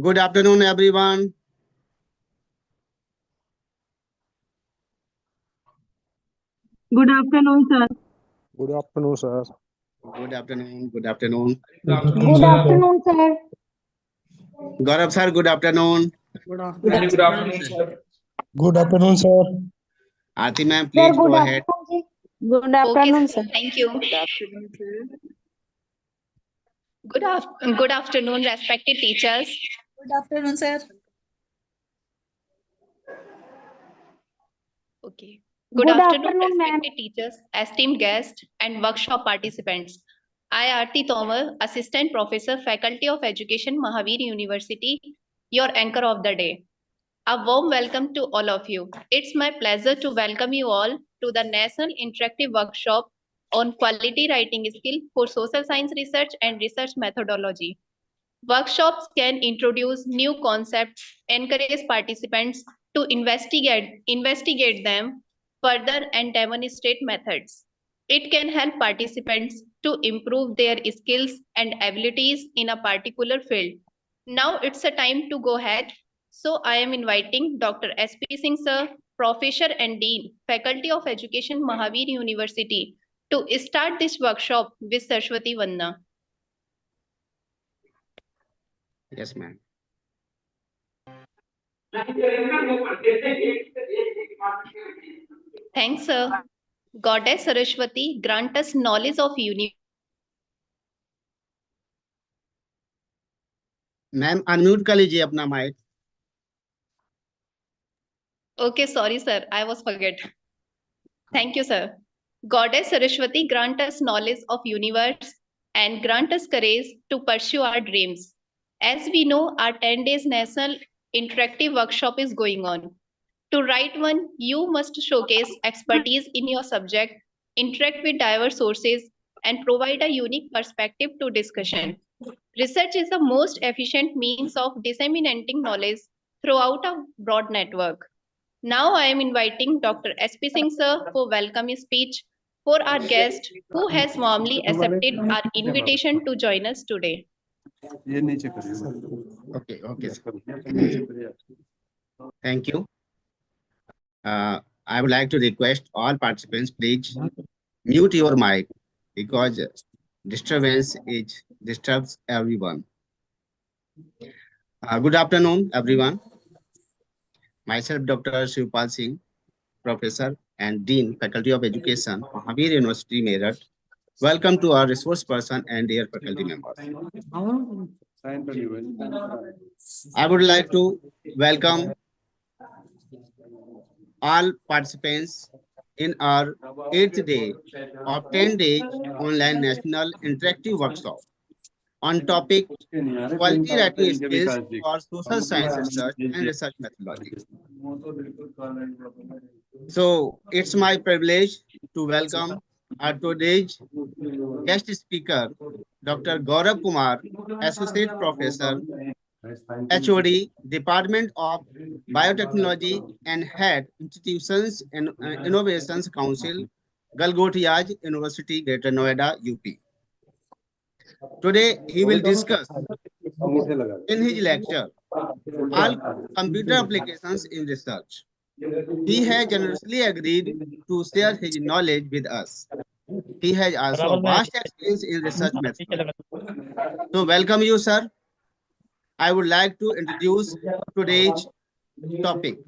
Good afternoon, everyone. Good afternoon, sir. Good afternoon, sir. Good afternoon. Good afternoon. Good afternoon, sir. Gaurav sir, good afternoon. Good afternoon, sir. Good afternoon, sir. Aarti ma'am, Sir, please good go ahead. afternoon. Good afternoon, Okay, sir. thank you. Good afternoon, sir. Good afternoon, respected teachers. Good afternoon, sir. Okay. Good afternoon, ma'am. Respected teachers, esteemed guests, and workshop participants. I, Aarti Tomar, Assistant Professor, Faculty of Education, Mahavir University, your anchor of the day. A warm welcome to all of you. It's my pleasure to welcome you all to the National Interactive Workshop on Quality Writing Skill for Social Science Research and Research Methodology. Workshops can introduce new concepts, encourage participants to investigate them further and demonstrate methods. It can help participants to improve their skills and abilities in a particular field. Now it's a time to go ahead. So I am inviting Dr. S.P. Singh sir, Professor and Dean, Faculty of Education, Mahavir University, to start this workshop with Saraswati Vandana. Yes, ma'am. Thanks, sir. Goddess Saraswati, grant us knowledge of universe. Ma'am unmute कर लीजिए अपना mic. Okay, sorry, sir. I was forget. Thank you, sir. Goddess Saraswati, grant us knowledge of universe and grant us courage to pursue our dreams. As we know, our 10 days national interactive workshop is going on. To write one, you must showcase expertise in your subject, interact with diverse sources, and provide a unique perspective to discussion. Research is the most efficient means of disseminating knowledge throughout a broad network. Now I am inviting Dr. S.P. Singh sir for welcome speech for our guest who has warmly accepted our invitation to join us today. Okay, okay, sir. Thank you. I would like to request all participants, please mute your mic because disturbance disturbs everyone. Good afternoon, everyone. Myself, Dr. Shivpal Singh, Professor and Dean, Faculty of Education, Mahavir University, Meerut. Welcome to our resource person and dear faculty members. I would like to welcome all participants in our 8th day of 10-day online national interactive workshop on topic quality writing skills for social science research and research methodology. So it's my privilege to welcome our today's guest speaker, Dr. Gaurav Kumar, Associate Professor, HOD, Department of Biotechnology and Head Institutions and Innovations Council, Galgotiaj University, Greater Noida, UP. Today, he will discuss in his lecture all computer applications in research. He has generously agreed to share his knowledge with us. He has also vast experience in research methods. So welcome you, sir. I would like to introduce today's topic.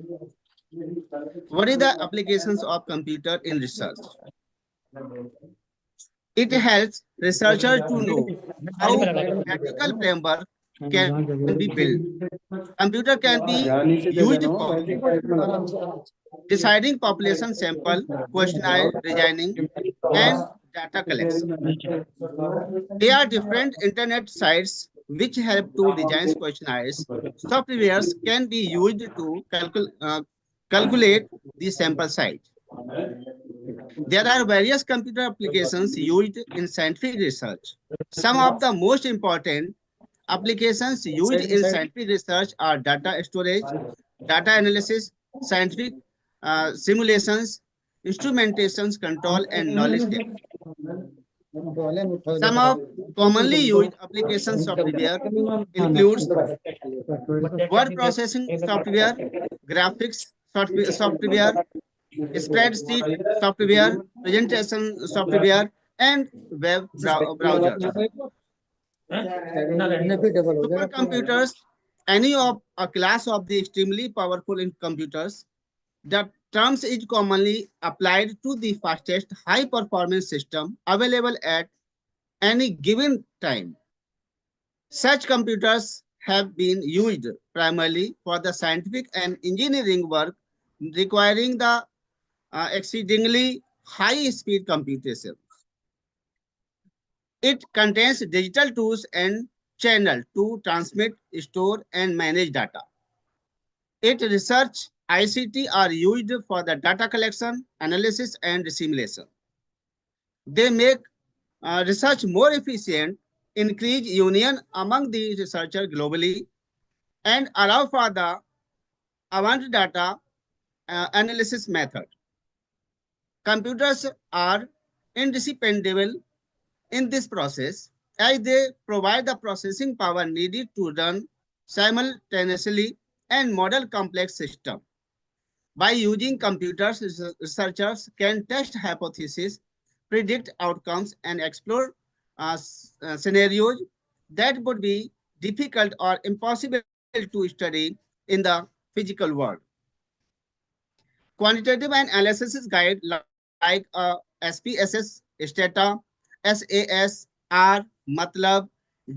What are the applications of computer in research? It helps researchers to know how theoretical framework can be built. Computer can be used for deciding population sample, questionnaire designing, and data collection. There are different internet sites which help to design questionnaires. Softwares can be used to calculate the sample size. There are various computer applications used in scientific research. Some of the most important applications used in scientific research are data storage, data analysis, scientific simulations, instrumentations control, and knowledge data. Some of commonly used application software includes word processing software, graphics software, spreadsheet software, presentation software, and web browsers. Supercomputers, any of a class of the extremely powerful in computers. The terms is commonly applied to the fastest high performance system available at any given time. Such computers have been used primarily for the scientific and engineering work requiring the exceedingly high-speed computation. It contains digital tools and channels to transmit, store, and manage data. Its research ICT are used for the data collection, analysis, and simulation. They make research more efficient, increase union among the researchers globally, and allow for the advanced data analysis method. Computers are indispensable in this process as they provide the processing power needed to run simultaneously and model complex systems. By using computers, researchers can test hypotheses, predict outcomes, and explore scenarios that would be difficult or impossible to study in the physical world. Quantitative and analysis guide like SPSS, Stata, SAS, R, MATLAB,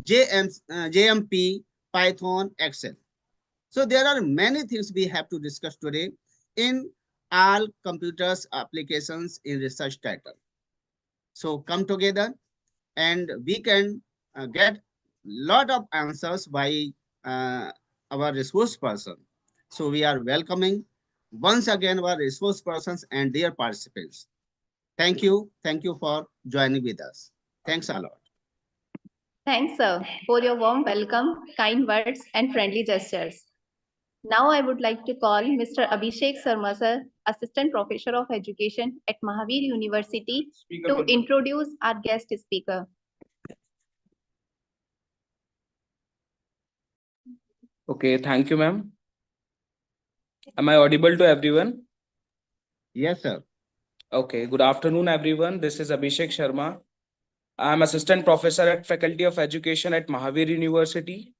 JMP, Python, Excel. So there are many things we have to discuss today in all computers applications in research title. So come together and we can get lot of answers by our resource person. So we are welcoming once again our resource persons and their participants. Thank you. Thank you for joining with us. Thanks a lot. Thanks, sir, for your warm welcome, kind words, and friendly gestures. Now I would like to call Mr. Abhishek Sharma, sir, Assistant Professor of Education at Mahavir University, to introduce our guest speaker. Okay, thank you, ma'am. Am I audible to everyone? Yes, sir. Okay, good afternoon, everyone. This is Abhishek Sharma. I'm Assistant Professor at Faculty of Education at Mahavir University.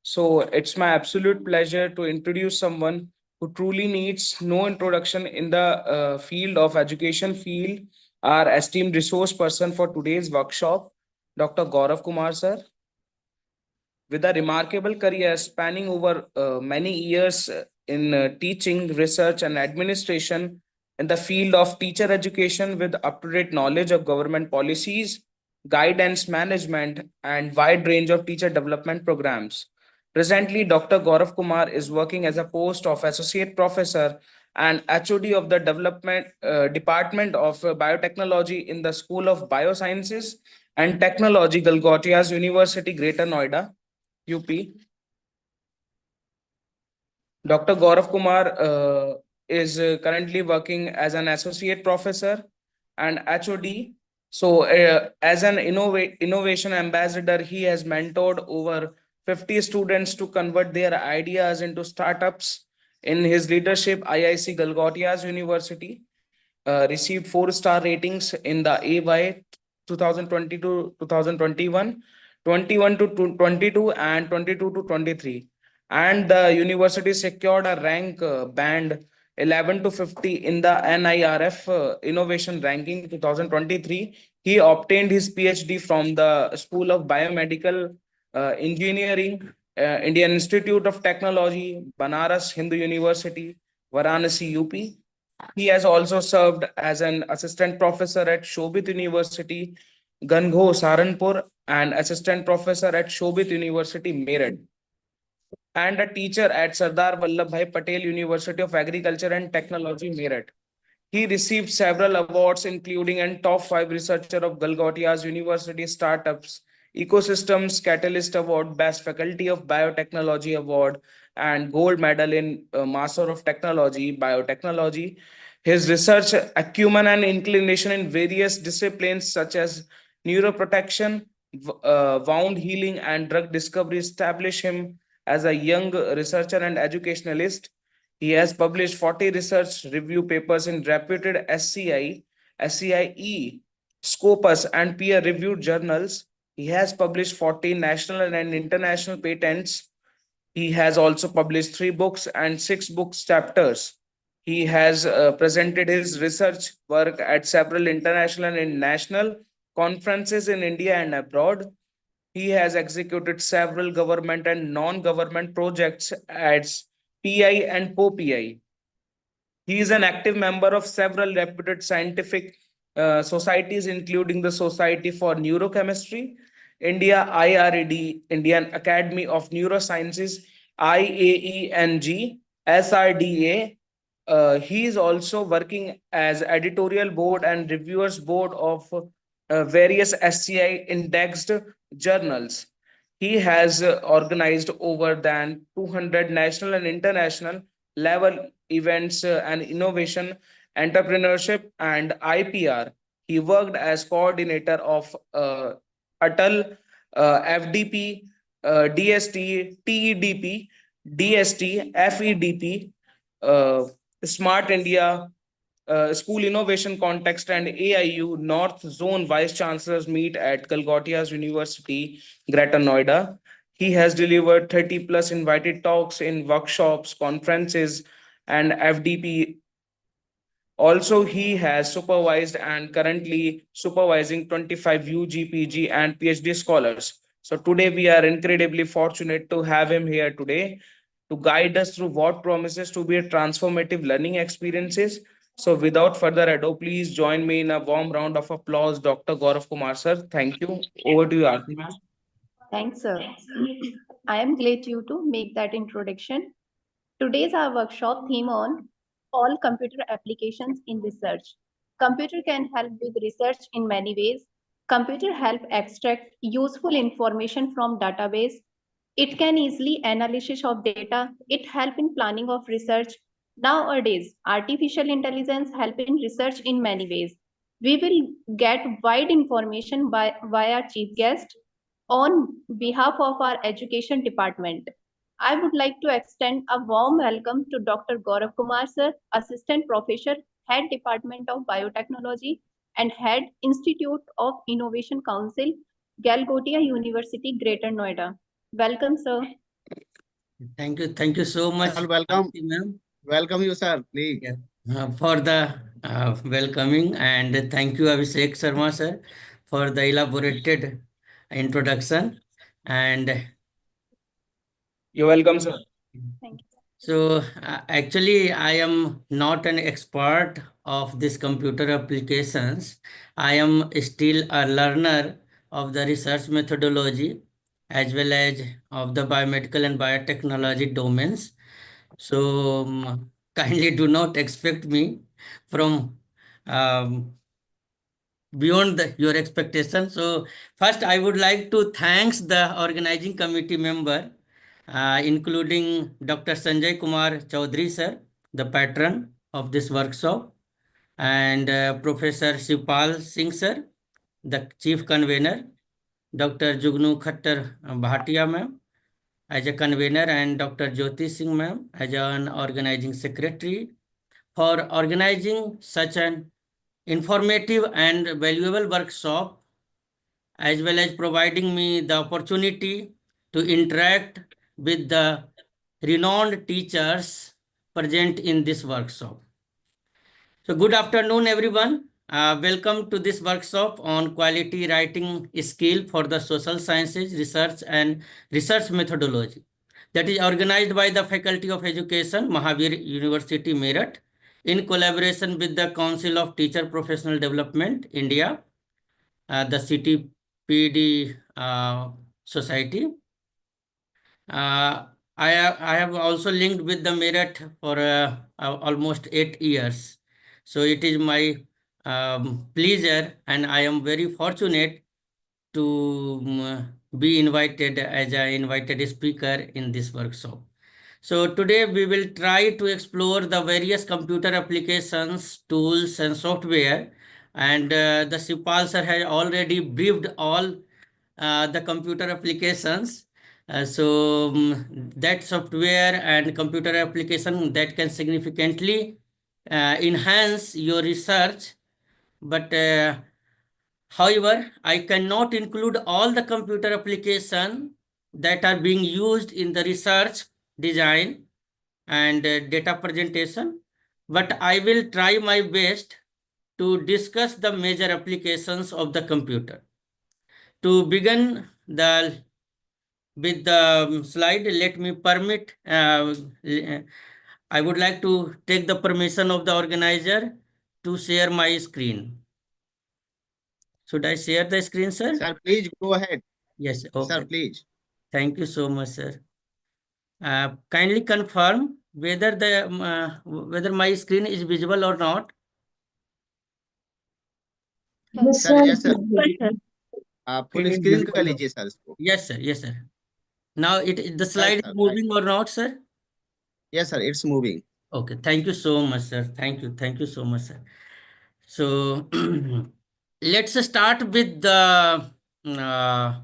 So it's my absolute pleasure to introduce someone who truly needs no introduction in the field of education field, our esteemed resource person for today's workshop, Dr. Gaurav Kumar, sir. With a remarkable career spanning over many years in teaching, research, and administration in the field of teacher education with up-to-date knowledge of government policies, guidance management, and wide range of teacher development programs. Presently, Dr. Gaurav Kumar is working as a post of Associate Professor and HOD of the Development Department of Biotechnology in the School of Biosciences and Technology, Galgotias University, Greater Noida, UP. Dr. Gaurav Kumar is currently working as an associate professor and HOD. So as an innovation ambassador, he has mentored over 50 students to convert their ideas into startups. In his leadership, IIC Galgotias University received 4-star ratings in the AY 2020 to 2021 21 to 22 and 22 to 23. And the university secured a rank band 11 to 50 in the NIRF Innovation Ranking 2023. He obtained his PhD from the School of Biomedical Engineering, Indian Institute of Technology, Banaras Hindu University, Varanasi, UP. He has also served as an assistant professor at Shobit University, Gangho, Saranpur, and assistant professor at Shobit University, Meerut, and a teacher at Sardar Vallabhbhai Patel University of Agriculture and Technology, Meerut. He received several awards, including a top 5 researcher of Galgottia's University Startups Ecosystems Catalyst Award, Best Faculty of Biotechnology Award, and Gold Medal in Master of Technology, Biotechnology. His research acumen and inclination in various disciplines such as neuroprotection, wound healing, and drug discovery establish him as a young researcher and educationalist. He has published 40 research review papers in reputed SCIE, Scopus, and peer-reviewed journals. He has published 14 national and international patents. He has also published 3 books and 6 book chapters. He has presented his research work at several international and national conferences in India and abroad. He has executed several government and non-government projects as PI and POPI. He is an active member of several reputed scientific societies, including the Society for Neurochemistry, India IRAD, Indian Academy of Neurosciences, IAENG, SRDA. He is also working as editorial board and reviewers board of various SCI indexed journals. He has organized over than 200 national and international level events and innovation, entrepreneurship, and IPR. He worked as coordinator of Atal, FDP, DST, TEDP, DST, FEDP, uh, Smart India, School Innovation Context, and AIU North Zone Vice Chancellors meet at Galgottia's University, Greater Noida. He has delivered 30 plus invited talks in workshops, conferences, and FDP. Also, he has supervised and currently supervising 25 UG, PG, and PhD scholars. So today we are incredibly fortunate to have him here today to guide us through what promises to be a transformative learning experiences. So without further ado, please join me in a warm round of applause, Dr. Gaurav Kumar sir. Thank you. Over to you, Aarti ma'am. Thanks, sir. I am glad you to make that introduction. Today's our workshop theme on all computer applications in research. Computer can help with research in many ways. Computer help extract useful information from database. It can easily analysis of data. It help in planning of research. Nowadays, artificial intelligence help in research in many ways. We will get wide information via chief guest on behalf of our education department. I would like to extend a warm welcome to Dr. Gaurav Kumar sir, Assistant Professor, Head Department of Biotechnology and Head Institute of Innovation Council, Galgotia University, Greater Noida. Welcome, sir. Thank you so much, Sir, welcome. Aarti ma'am, Welcome you, sir. Please. for the welcoming, and thank you, Abhishek Sharma sir, for the elaborated introduction. And You're welcome, sir. Thank you. so, actually, I am not an expert of this computer applications. I am still a learner of the research methodology as well as of the biomedical and biotechnology domains. So, kindly do not expect me from beyond your expectation. So, first, I would like to thanks the organizing committee member, including Dr. Sanjay Kumar Chaudhary sir, the patron of this workshop, and Professor Shivpal Singh sir, the chief convener, Dr. Jugnu Khattar Bhatia ma'am as a convener, and Dr. Jyoti Singh ma'am as an organizing secretary for organizing such an informative and valuable workshop as well as providing me the opportunity to interact with the renowned teachers present in this workshop. So good afternoon, everyone. Welcome to this workshop on quality writing skill for the social sciences research and research methodology that is organized by the Faculty of Education, Mahavir University, Meerut, in collaboration with the Council of Teacher Professional Development, India, the CTPD Society. I have also linked with the Meerut for almost 8 years. So it is my pleasure, and I am very fortunate to be invited as an invited speaker in this workshop. So today we will try to explore the various computer applications, tools, and software. And the Shivpal sir has already briefed all the computer applications. That software and computer application that can significantly enhance your research. But however, I cannot include all the computer application that are being used in the research, design, and data presentation, but I will try my best to discuss the major applications of the computer. To begin with the slide, let me permit, I would like to take the permission of the organizer to share my screen. Should I share the screen, sir? Sir, please go ahead. Yes, Sir, okay. please. Thank you so much, sir. Kindly confirm whether my screen is visible or not. Yes, Sir, sir. yes, sir. Yes, आप full screen कर लीजिए sir इसको. Yes, sir. Yes, sir. Now the Right, slide sir. is moving or not, sir? Yes, sir. It's moving. Okay. Thank you so much, sir. Thank you. Thank you so much, sir. So let's start with the uh,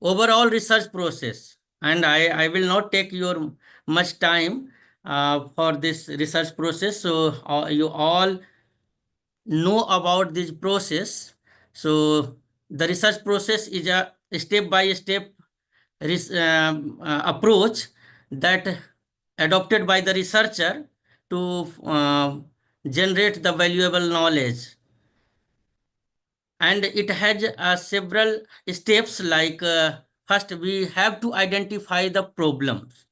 overall research process. And I will not take your much time for this research process. So you all know about this process. So the research process is a step-by-step approach that adopted by the researcher to generate the valuable knowledge. And it has several steps like first we have to identify the problems.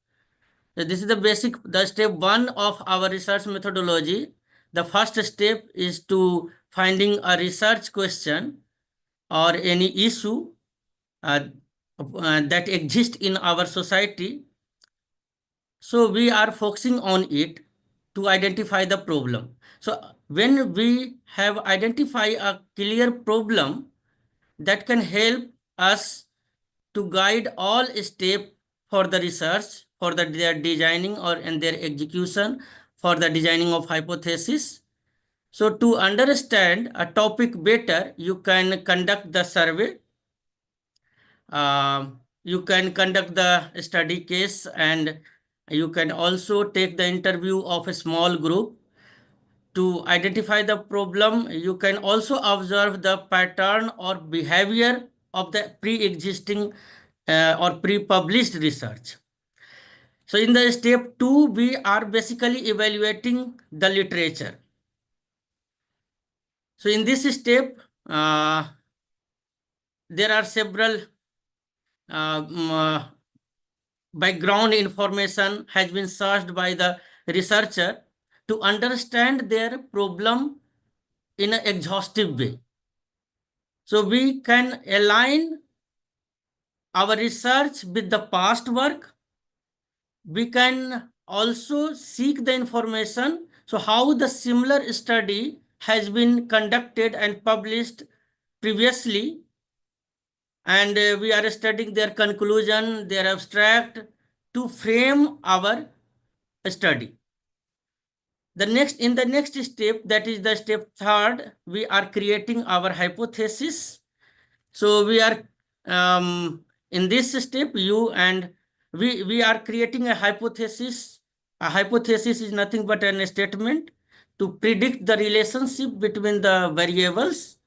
So this is the step one of our research methodology. The first step is to finding a research question or any issue that exists in our society. So we are focusing on it to identify the problem. So when we have identified a clear problem, that can help us to guide all steps for the research, for their designing or and their execution, for the designing of hypothesis. So to understand a topic better, you can conduct the survey. You can conduct the study case, and you can also take the interview of a small group. To identify the problem, you can also observe the pattern or behavior of the pre-existing or pre-published research. So in the step 2, we are basically evaluating the literature. So in this step, there are several background information has been searched by the researcher to understand their problem in an exhaustive way. So we can align our research with the past work. We can also seek the information. So how the similar study has been conducted and published previously, and we are studying their conclusion, their abstract to frame our study. In the next step, that is the step 3rd, we are creating our hypothesis. So we are in this step, we are creating a hypothesis. A hypothesis is nothing but an statement to predict the relationship between the variables,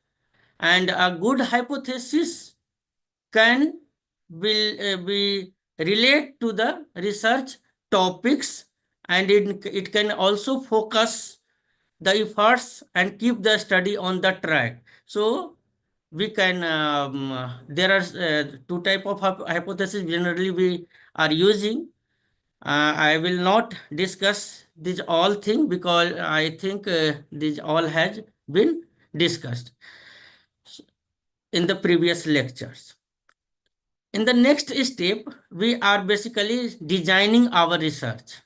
and a good hypothesis can be relate to the research topics, and it can also focus the efforts and keep the study on the track. So we can there are two type of hypothesis generally we are using. I will not discuss these all thing because I think these all has been discussed in the previous lectures. In the next step, we are basically designing our research.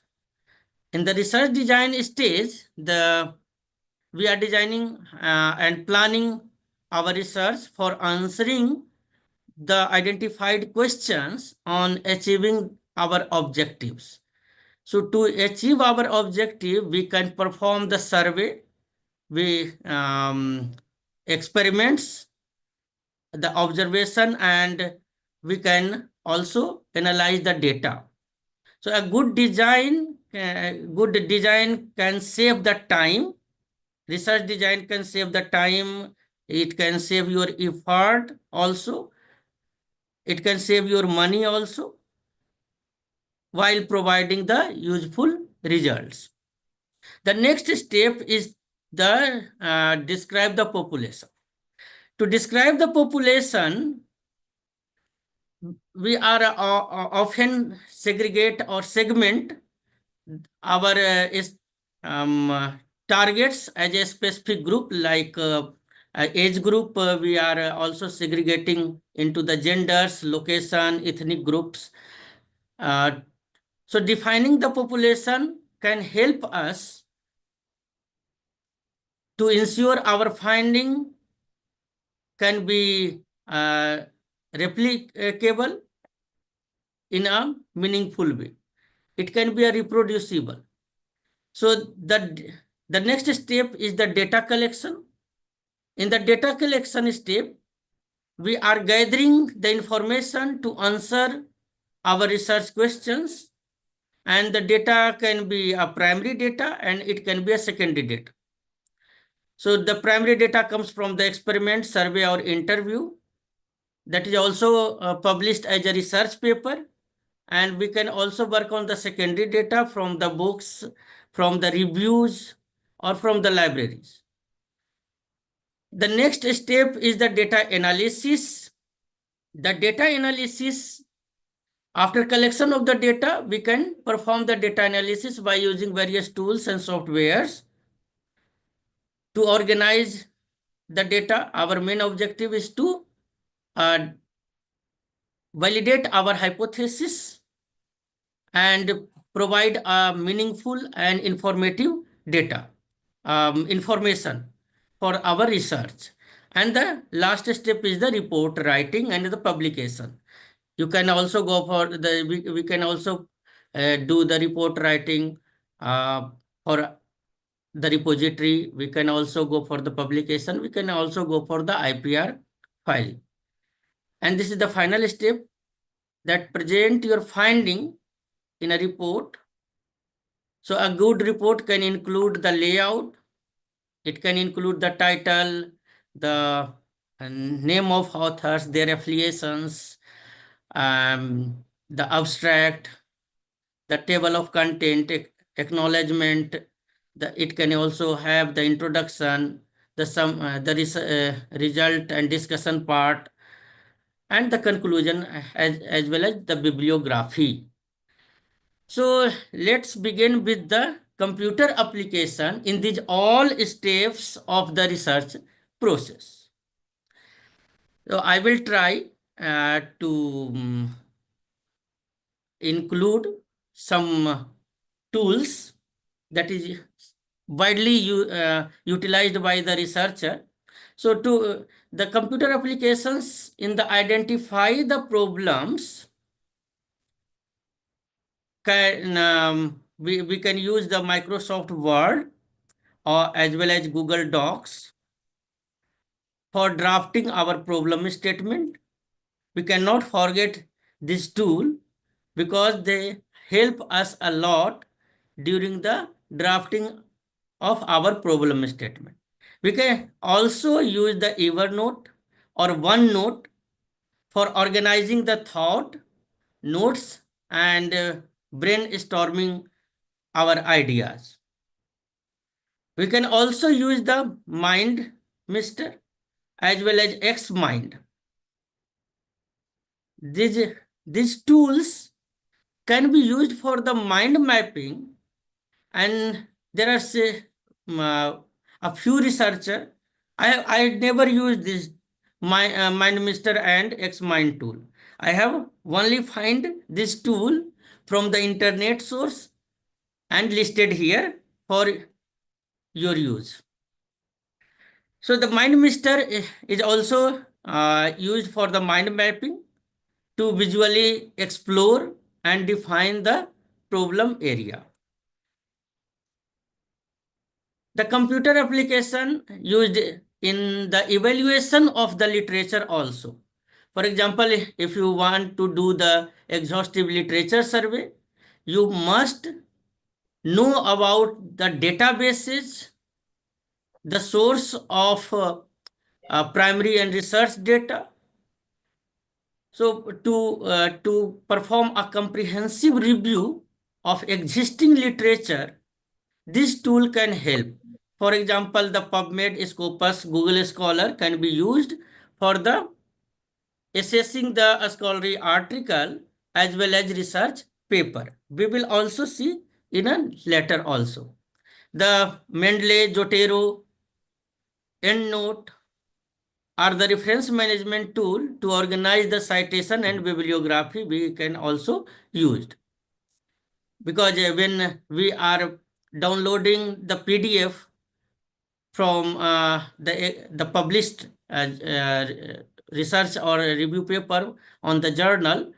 In the research design stage, we are designing and planning our research for answering the identified questions on achieving our objectives. So to achieve our objective, we can perform the survey, we experiments, the observation, and we can also analyze the data. So a good design can save the time. Research design can save the time. It can save your effort also. It can save your money also, while providing the useful results. The next step is the describe the population. To describe the population, we are often segregate or segment our targets as a specific group, like age group. We are also segregating into the genders, location, ethnic groups. So defining the population can help us to ensure our finding can be replicable in a meaningful way. It can be a reproducible. So the next step is the data collection. In the data collection step, we are gathering the information to answer our research questions, and the data can be a primary data and it can be a secondary data. So the primary data comes from the experiment, survey, or interview. That is also published as a research paper. And we can also work on the secondary data from the books, from the reviews, or from the libraries. The next step is the data analysis. The data analysis, after collection of the data, we can perform the data analysis by using various tools and softwares to organize the data. Our main objective is to validate our hypothesis and provide a meaningful and informative data information for our research. And the last step is the report writing and the publication. You can also go for we can also do the report writing for the repository. We can also go for the publication. We can also go for the IPR file. And this is the final step, that present your finding in a report. So a good report can include the layout. It can include the title, the name of authors, their affiliations, the abstract, the table of content, acknowledgement. It can also have the introduction, the result and discussion part, and the conclusion, as well as the bibliography. So let's begin with the computer application in these all steps of the research process. So I will try to include some tools that is widely utilized by the researcher. So to the computer applications in the identify the problems, we can use the Microsoft Word or as well as Google Docs for drafting our problem statement. We cannot forget this tool because they help us a lot during the drafting of our problem statement. We can also use the Evernote or OneNote for organizing the thought, notes, and brainstorming our ideas. We can also use the mind mister as well as X mind. These tools can be used for the mind mapping, and there are a few researchers. I never used this mind mister and X mind tool. I have only find this tool from the internet source and listed here for your use. So the mind mister is also used for the mind mapping to visually explore and define the problem area. The computer application used in the evaluation of the literature also. For example, if you want to do the exhaustive literature survey, you must know about the databases, the source of primary and research data. So to perform a comprehensive review of existing literature, this tool can help. For example, the PubMed, Scopus, Google Scholar can be used for the assessing the scholarly article as well as research paper. We will also see in a later also. The Mendeley, Jotero, EndNote are the reference management tool to organize the citation and bibliography we can also use. Because when we are downloading the PDF from the published research or review paper on the journal,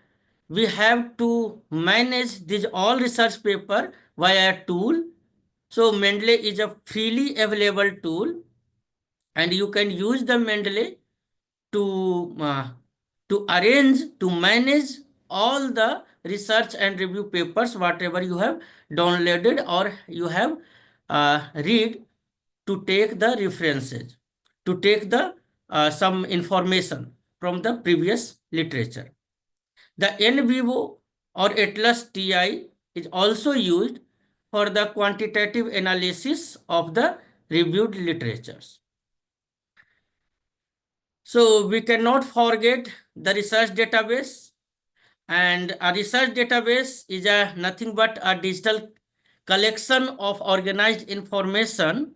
we have to manage these all research paper via a tool. So Mendeley is a freely available tool, and you can use the Mendeley to arrange, to manage all the research and review papers, whatever you have downloaded or you have read, to take the references, to take the some information from the previous literature. The NVivo or Atlas TI is also used for the quantitative analysis of the reviewed literatures. So we cannot forget the research database, and a research database is nothing but a digital collection of organized information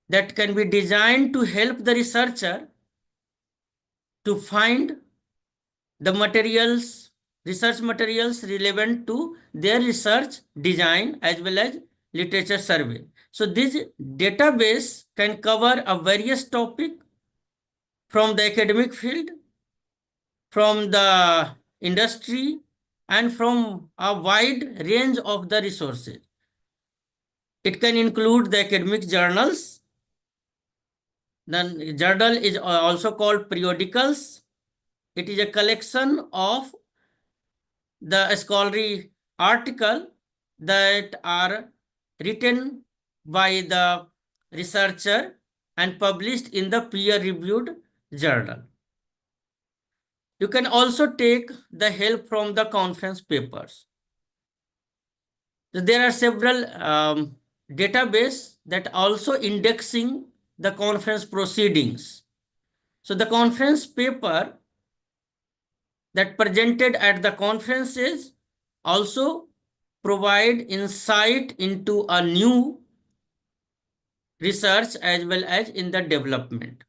that can be designed to help the researcher to find the materials, research materials relevant to their research design as well as literature survey. So this database can cover a various topic from the academic field, from the industry, and from a wide range of the resources. It can include the academic journals. The journal is also called periodicals. It is a collection of the scholarly article that are written by the researcher and published in the peer-reviewed journal. You can also take the help from the conference papers. There are several databases that also indexing the conference proceedings. So the conference paper that presented at the conferences also provide insight into a new research as well as in the development.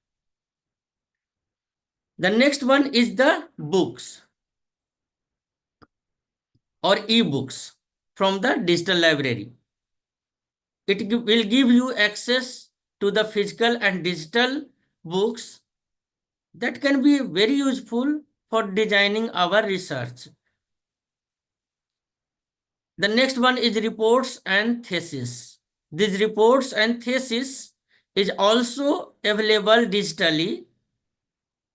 The next one is the books or e-books from the digital library. It will give you access to the physical and digital books that can be very useful for designing our research. The next one is reports and thesis. These reports and thesis is also available digitally.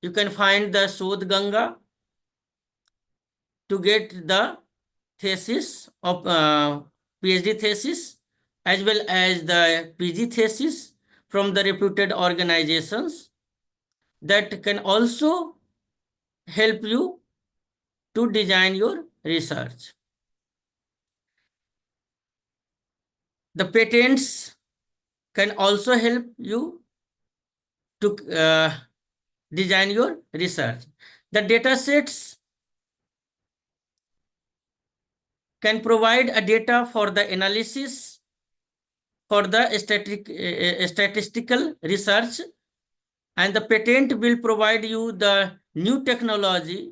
You can find the Sodh Ganga to get the thesis of PhD thesis as well as the PG thesis from the reputed organizations that can also help you to design your research. The patents can also help you to design your research. The data sets can provide a data for the analysis for the statistical research, and the patent will provide you the new technology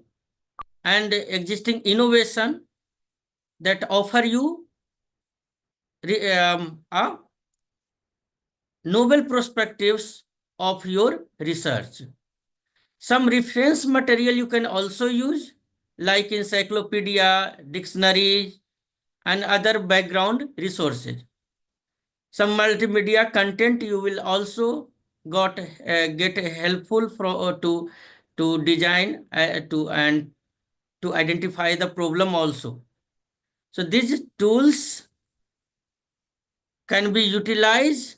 and existing innovation that offer you a novel perspectives of your research. Some reference material you can also use, like encyclopedia, dictionaries, and other background resources. Some multimedia content you will also get helpful to design to identify the problem also. So these tools can be utilized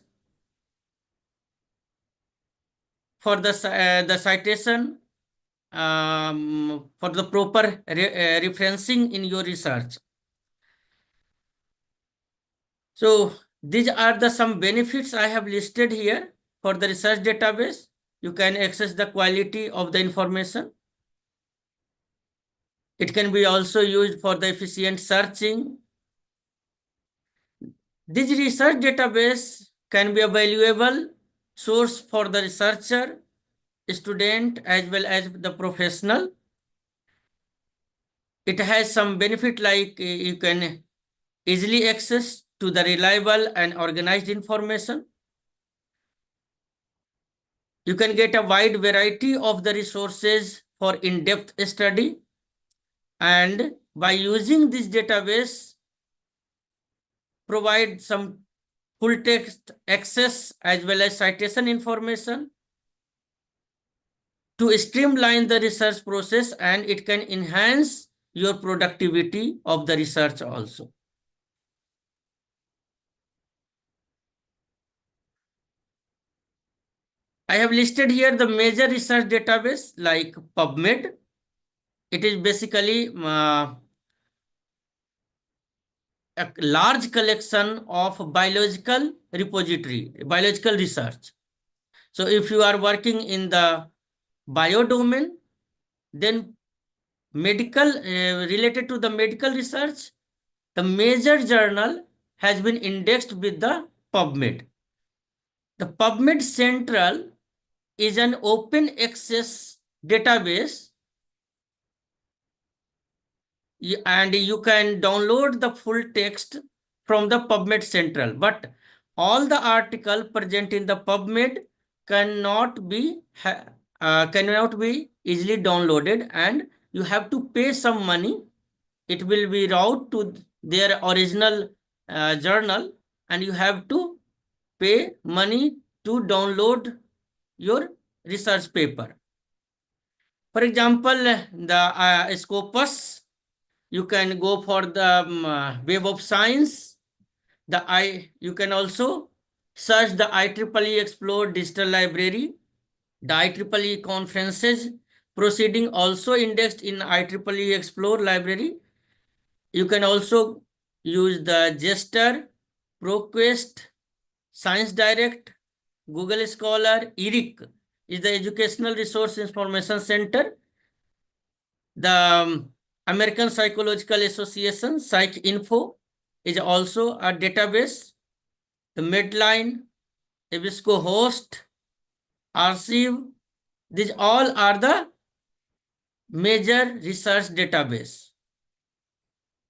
for the citation, for the proper referencing in your research. So these are the some benefits I have listed here for the research database. You can access the quality of the information. It can be also used for the efficient searching. This research database can be a valuable source for the researcher, student, as well as the professional. It has some benefit like you can easily access to the reliable and organized information. You can get a wide variety of the resources for in-depth study. And by using this database, provide some full text access as well as citation information to streamline the research process, and it can enhance your productivity of the research also. I have listed here the major research database like PubMed. It is basically a large collection of biological research. So if you are working in the bio domain, then related to the medical research, the major journal has been indexed with the PubMed. The PubMed Central is an open access database, and you can download the full text from the PubMed Central, but all the article present in the PubMed cannot be easily downloaded, and you have to pay some money. It will be routed to their original journal, and you have to pay money to download your research paper. For example, the Scopus, you can go for the Web of Science. You can also search the IEEE Explore Digital Library. The IEEE conferences proceeding also indexed in IEEE Explore Library. You can also use the Jester, ProQuest, Science Direct, Google Scholar. ERIC is the Educational Resource Information Center. The American Psychological Association, PsycInfo, is also a database. The Medline, EBSCOhost, Archive, these all are the major research database.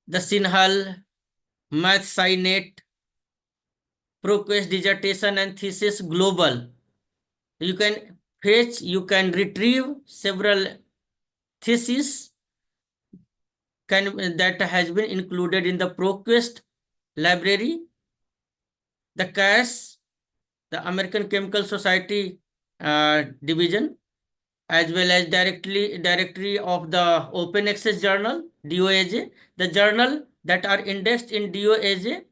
The Sinhal, MathSciNet, ProQuest Dissertation and Thesis Global. You can fetch, you can retrieve several theses that has been included in the ProQuest library. The CAS, the American Chemical Society division, as well as directory of the Open Access Journal, DOAJ. The journal that are indexed in DOAJ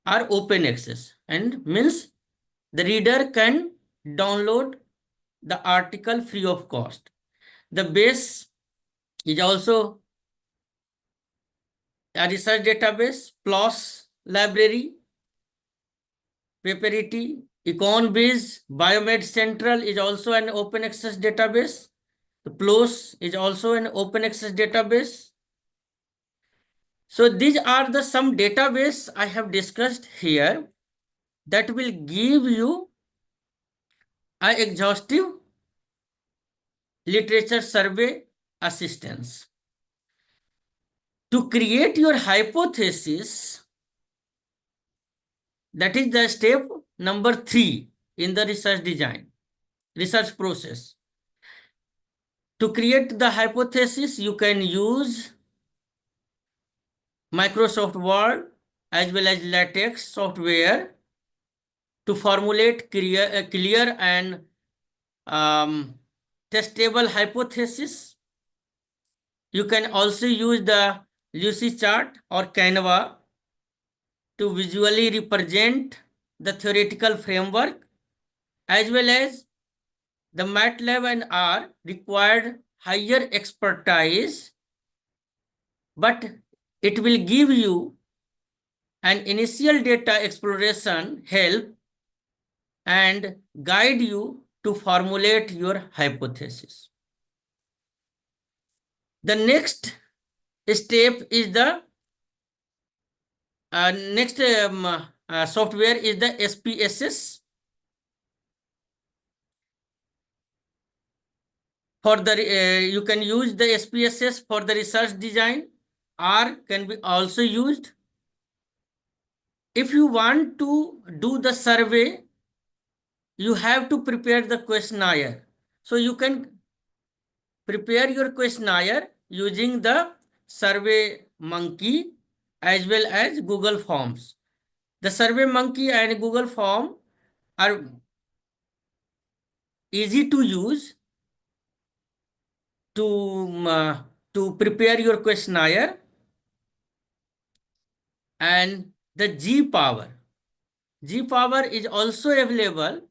are open access, and means the reader can download the article free of cost. The base is also a research database, PLOS library, Paperity, EconBiz, Biomed Central is also an open access database. The PLOS is also an open access database. So these are the some database I have discussed here that will give you an exhaustive literature survey assistance. To create your hypothesis, that is the step number 3 in the research process. To create the hypothesis, you can use Microsoft Word as well as LaTeX software to formulate clear and testable hypothesis. You can also use the Lucy chart or Canva to visually represent the theoretical framework, as well as the MATLAB and R required higher expertise, but it will give you an initial data exploration help and guide you to formulate your hypothesis. The next step is the software is the SPSS. For the you can use the SPSS for the research design. R can be also used. If you want to do the survey, you have to prepare the questionnaire. So you can prepare your questionnaire using the Survey Monkey as well as Google Forms. The Survey Monkey and Google Form are easy to use to prepare your questionnaire. And the G-Power is also available,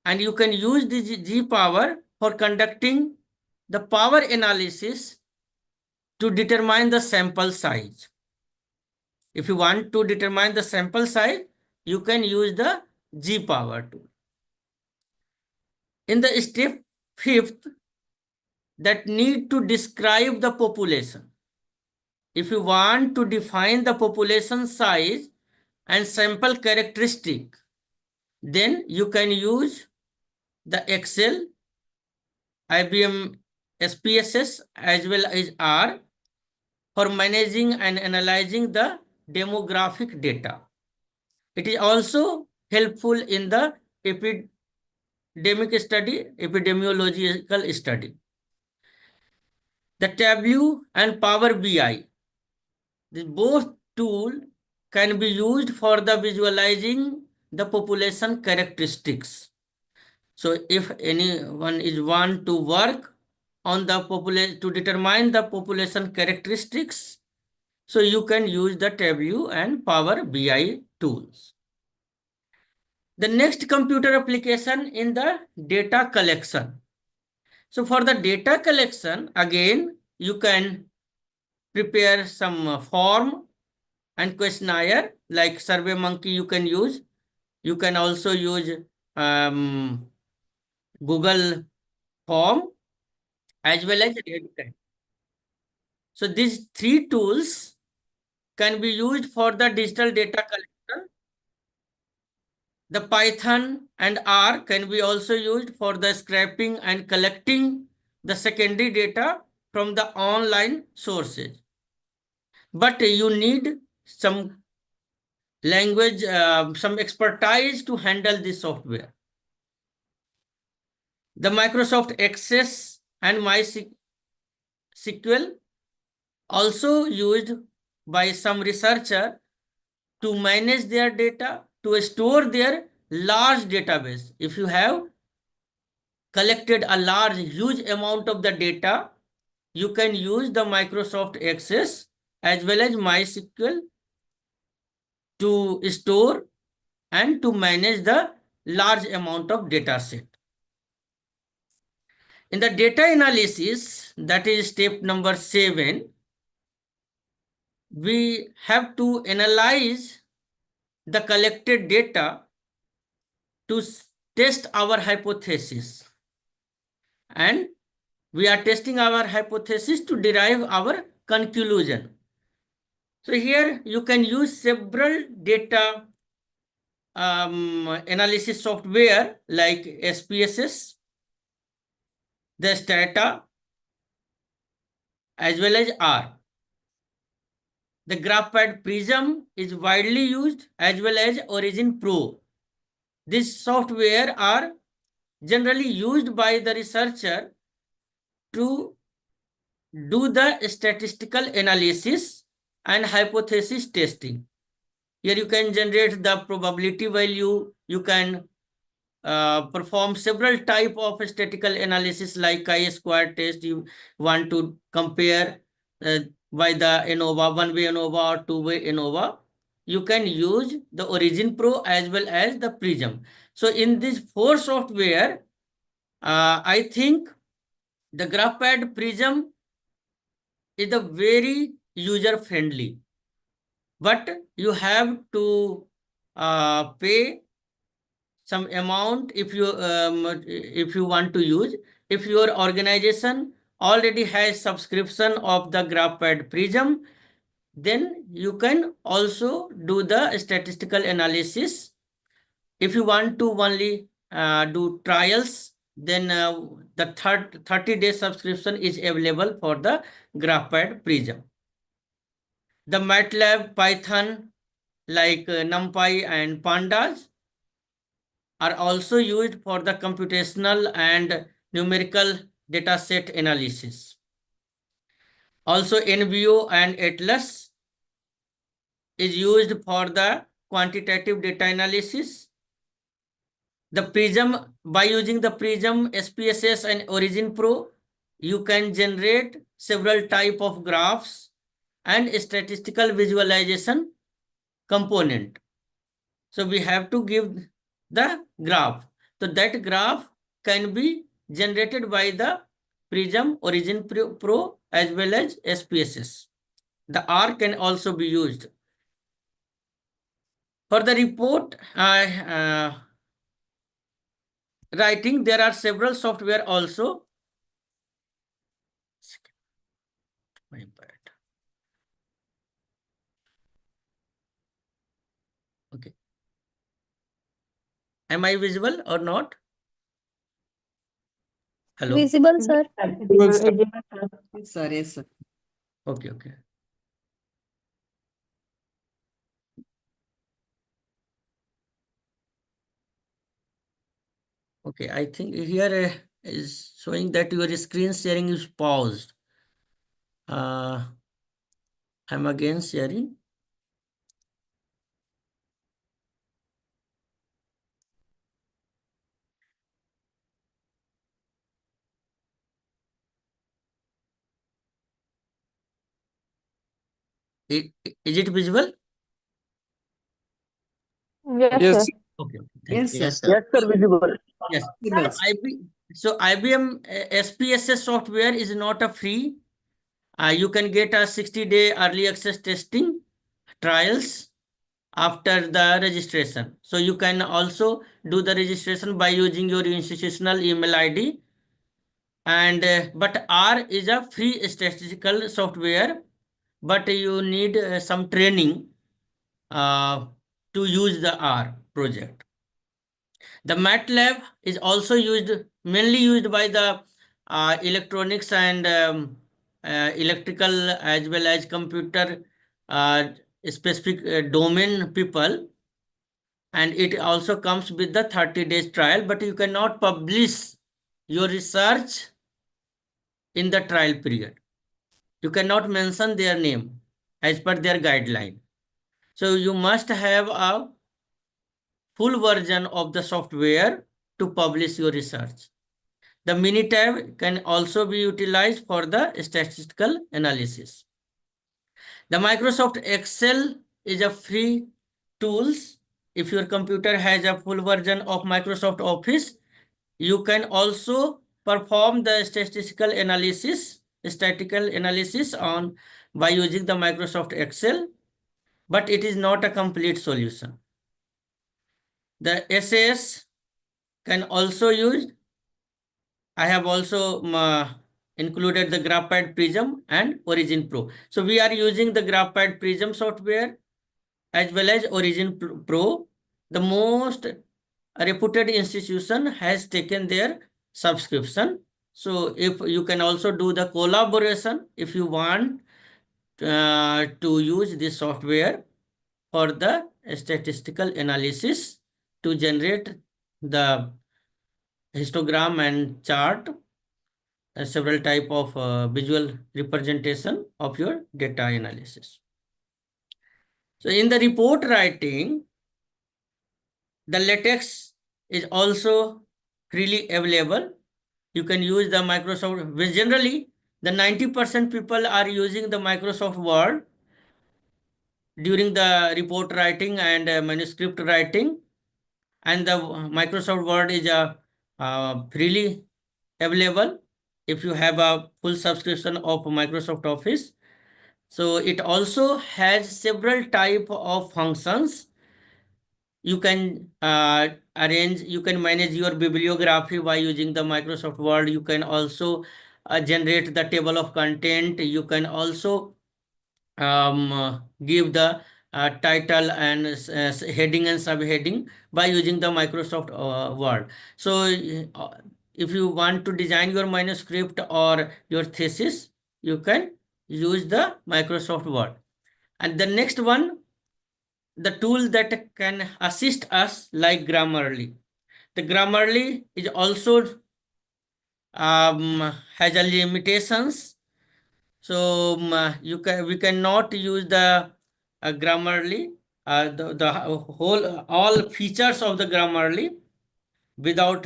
and you can use the G-Power for conducting the power analysis to determine the sample size. If you want to determine the sample size, you can use the G-Power tool. In the step 5th, that need to describe the population. If you want to define the population size and sample characteristic, then you can use the Excel, IBM SPSS as well as R for managing and analyzing the demographic data. It is also helpful in the epidemiological study. The Tableau and Power BI, both tools can be used for the visualizing the population characteristics. So if anyone is want to work on the population to determine the population characteristics, so you can use the Tableau and Power BI tools. The next computer application in the data collection. So for the data collection, again, you can prepare some form and questionnaire like Survey Monkey you can use. You can also use Google Form as well as Redcat. So these 3 tools can be used for the digital data collection. The Python and R can be also used for the scraping and collecting the secondary data from the online sources. But you need some language, some expertise to handle this software. The Microsoft Access and MySQL also used by some researcher to manage their data, to store their large database. If you have collected a large, huge amount of the data, you can use the Microsoft Access as well as MySQL to store and to manage the large amount of data set. In the data analysis, that is step number 7, we have to analyze the collected data to test our hypothesis. And we are testing our hypothesis to derive our conclusion. So here you can use several data analysis software like SPSS, the Stata, as well as R. The GraphPad Prism is widely used as well as Origin Pro. These software are generally used by the researcher to do the statistical analysis and hypothesis testing. Here you can generate the probability value. You can perform several type of statistical analysis like chi-square test. You want to compare by the ANOVA, one-way ANOVA or two-way ANOVA. You can use the Origin Pro as well as the Prism. So in this 4 software, I think the GraphPad Prism is a very user-friendly, but you have to pay some amount if you want to use. If your organization already has subscription of the GraphPad Prism, then you can also do the statistical analysis. If you want to only do trials, then the 30-day subscription is available for the GraphPad Prism. The MATLAB, Python, like NumPy and Pandas, are also used for the computational and numerical dataset analysis. Also, NVO and Atlas is used for the quantitative data analysis. The Prism, by using the Prism, SPSS and Origin Pro, you can generate several type of graphs and statistical visualization component. So we have to give the graph. So that graph can be generated by the Prism, Origin Pro as well as SPSS. The R can also be used. For the report writing, there are several software also. Okay. Am I visible or not? Hello. Visible, sir. Sir, yes, sir. Okay, okay. Okay, I think here is showing that your screen sharing is paused. I'm again sharing. Is it visible? Yes, Yes. sir. Okay, okay, thank Yes, you. sir. Yes, sir. sir, visible. Yes. Visible. So IBM SPSS software is not a free. You can get a 60-day early access testing trials after the registration. So you can also do the registration by using your institutional email ID. And but R is a free statistical software, but you need some training to use the R project. The MATLAB is also mainly used by the electronics and electrical as well as computer specific domain people. And it also comes with the 30 days trial, but you cannot publish your research in the trial period. You cannot mention their name as per their guideline. So you must have a full version of the software to publish your research. The Minitab can also be utilized for the statistical analysis. The Microsoft Excel is a free tools. If your computer has a full version of Microsoft Office, you can also perform the statistical analysis on by using the Microsoft Excel, but it is not a complete solution. The SAS can also use. I have also included the Graphite Prism and Origin Pro. So we are using the Graphite Prism software as well as Origin Pro. The most reputed institution has taken their subscription. So if you can also do the collaboration if you want to use this software for the statistical analysis to generate the histogram and chart, several type of visual representation of your data analysis. So in the report writing, the LaTeX is also freely available. You can use the Microsoft, which generally the 90% people are using the Microsoft Word during the report writing and manuscript writing. And the Microsoft Word is freely available if you have a full subscription of Microsoft Office. So it also has several type of functions. You can arrange, you can manage your bibliography by using the Microsoft Word. You can also generate the table of content. You can also give the title and heading and subheading by using the Microsoft Word. So if you want to design your manuscript or your thesis, you can use the Microsoft Word. And the next one, the tool that can assist us like Grammarly. The Grammarly is also has a limitations. So we cannot use the Grammarly, the whole all features of the Grammarly without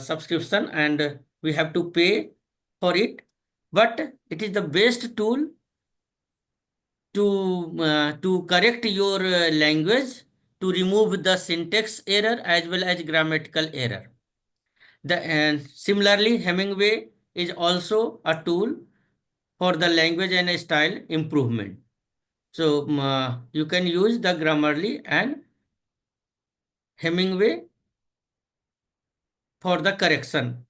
subscription, and we have to pay for it. But it is the best tool to correct your language, to remove the syntax error as well as grammatical error. And similarly, Hemingway is also a tool for the language and style improvement. So you can use the Grammarly and Hemingway for the correction.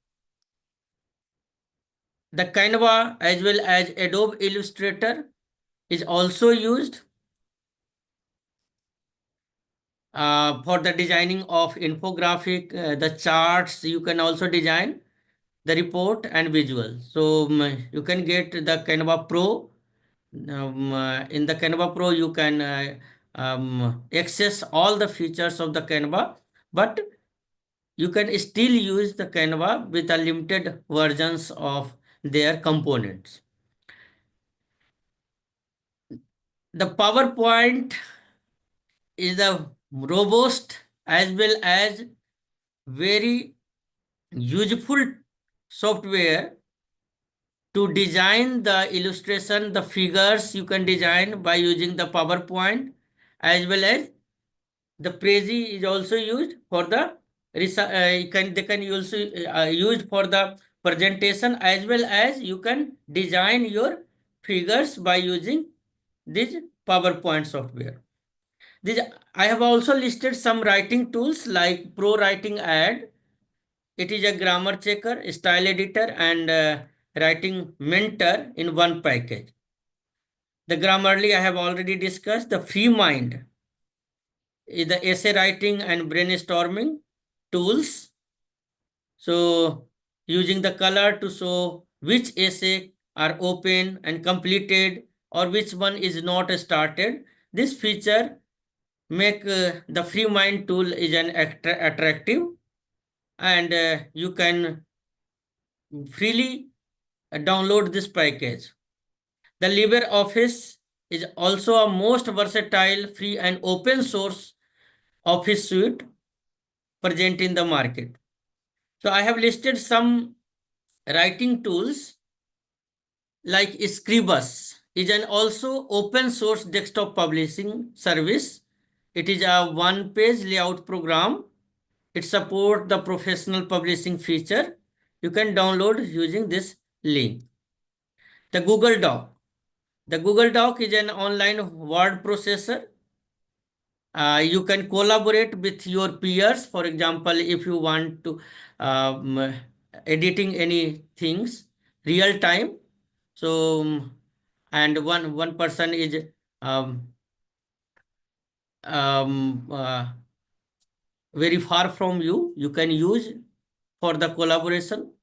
The Canva as well as Adobe Illustrator is also used for the designing of infographic, the charts. You can also design the report and visuals. So you can get the Canva Pro. In the Canva Pro, you can access all the features of the Canva, but you can still use the Canva with a limited versions of their components. The PowerPoint is a robust as well as very useful software to design the illustration, the figures you can design by using the PowerPoint, as well as the Prezi is also used for the they can also used for the presentation, as well as you can design your figures by using this PowerPoint software. I have also listed some writing tools like Pro Writing Ad. It is a grammar checker, style editor, and writing mentor in one package. The Grammarly I have already discussed. The Free Mind is the essay writing and brainstorming tools. So using the color to show which essay are open and completed or which one is not started. This feature make the Free Mind tool is an attractive, and you can freely download this package. The LibreOffice is also a most versatile, free and open source office suite present in the market. So I have listed some writing tools like Scribus is an also open source desktop publishing service. It is a one-page layout program. It supports the professional publishing feature you can download using this link. The Google Doc. The Google Doc is an online word processor. You can collaborate with your peers. For example, if you want to um, editing any things real time. So, and one person is um, very far from you, you can use for the collaboration.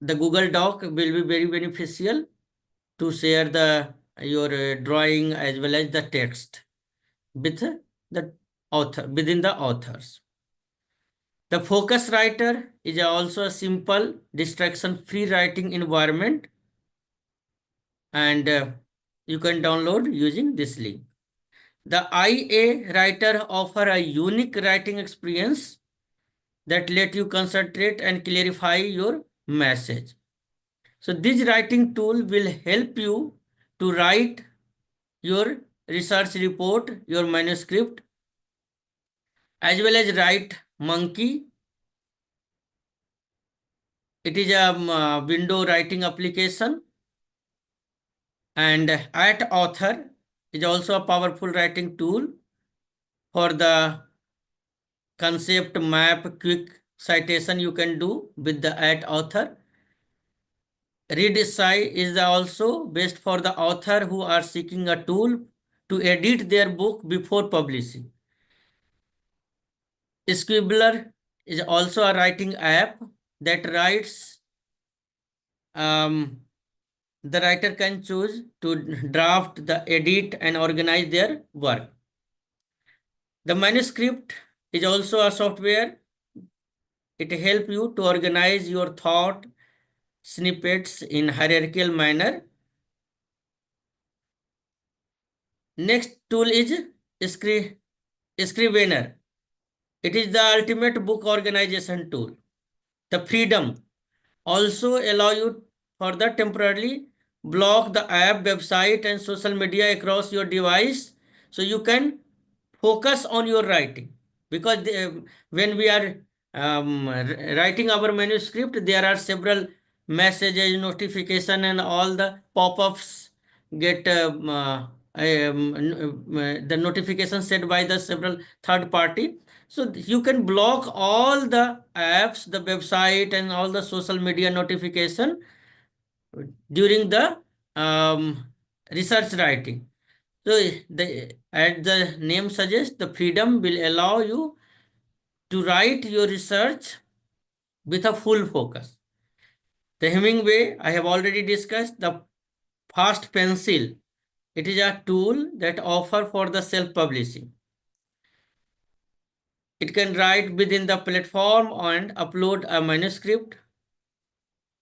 The Google Doc will be very beneficial to share the your drawing as well as the text with the author within the authors. The Focus Writer is also a simple distraction-free writing environment, and you can download using this link. The IA Writer offer a unique writing experience that let you concentrate and clarify your message. So this writing tool will help you to write your research report, your manuscript, as well as write Monkey. It is a window writing application, and at author is also a powerful writing tool for the concept map quick citation you can do with the at author. Read.SHI is also best for the author who are seeking a tool to edit their book before publishing. Scribbler is also a writing app that writes. The writer can choose to draft, the edit, and organize their work. The manuscript is also a software. It helps you to organize your thought snippets in hierarchical manner. Next tool is Scrivener. It is the ultimate book organization tool. The Freedom also allow you for the temporarily block the app, website, and social media across your device, so you can focus on your writing. Because when we are writing our manuscript, there are several messages, notification, and all the pop-ups get the notification set by the several third party. So you can block all the apps, the website, and all the social media notification during the research writing. So as the name suggests, the Freedom will allow you to write your research with a full focus. The Hemingway, I have already discussed. The Fast Pencil, it is a tool that offer for the self-publishing. It can write within the platform and upload a manuscript.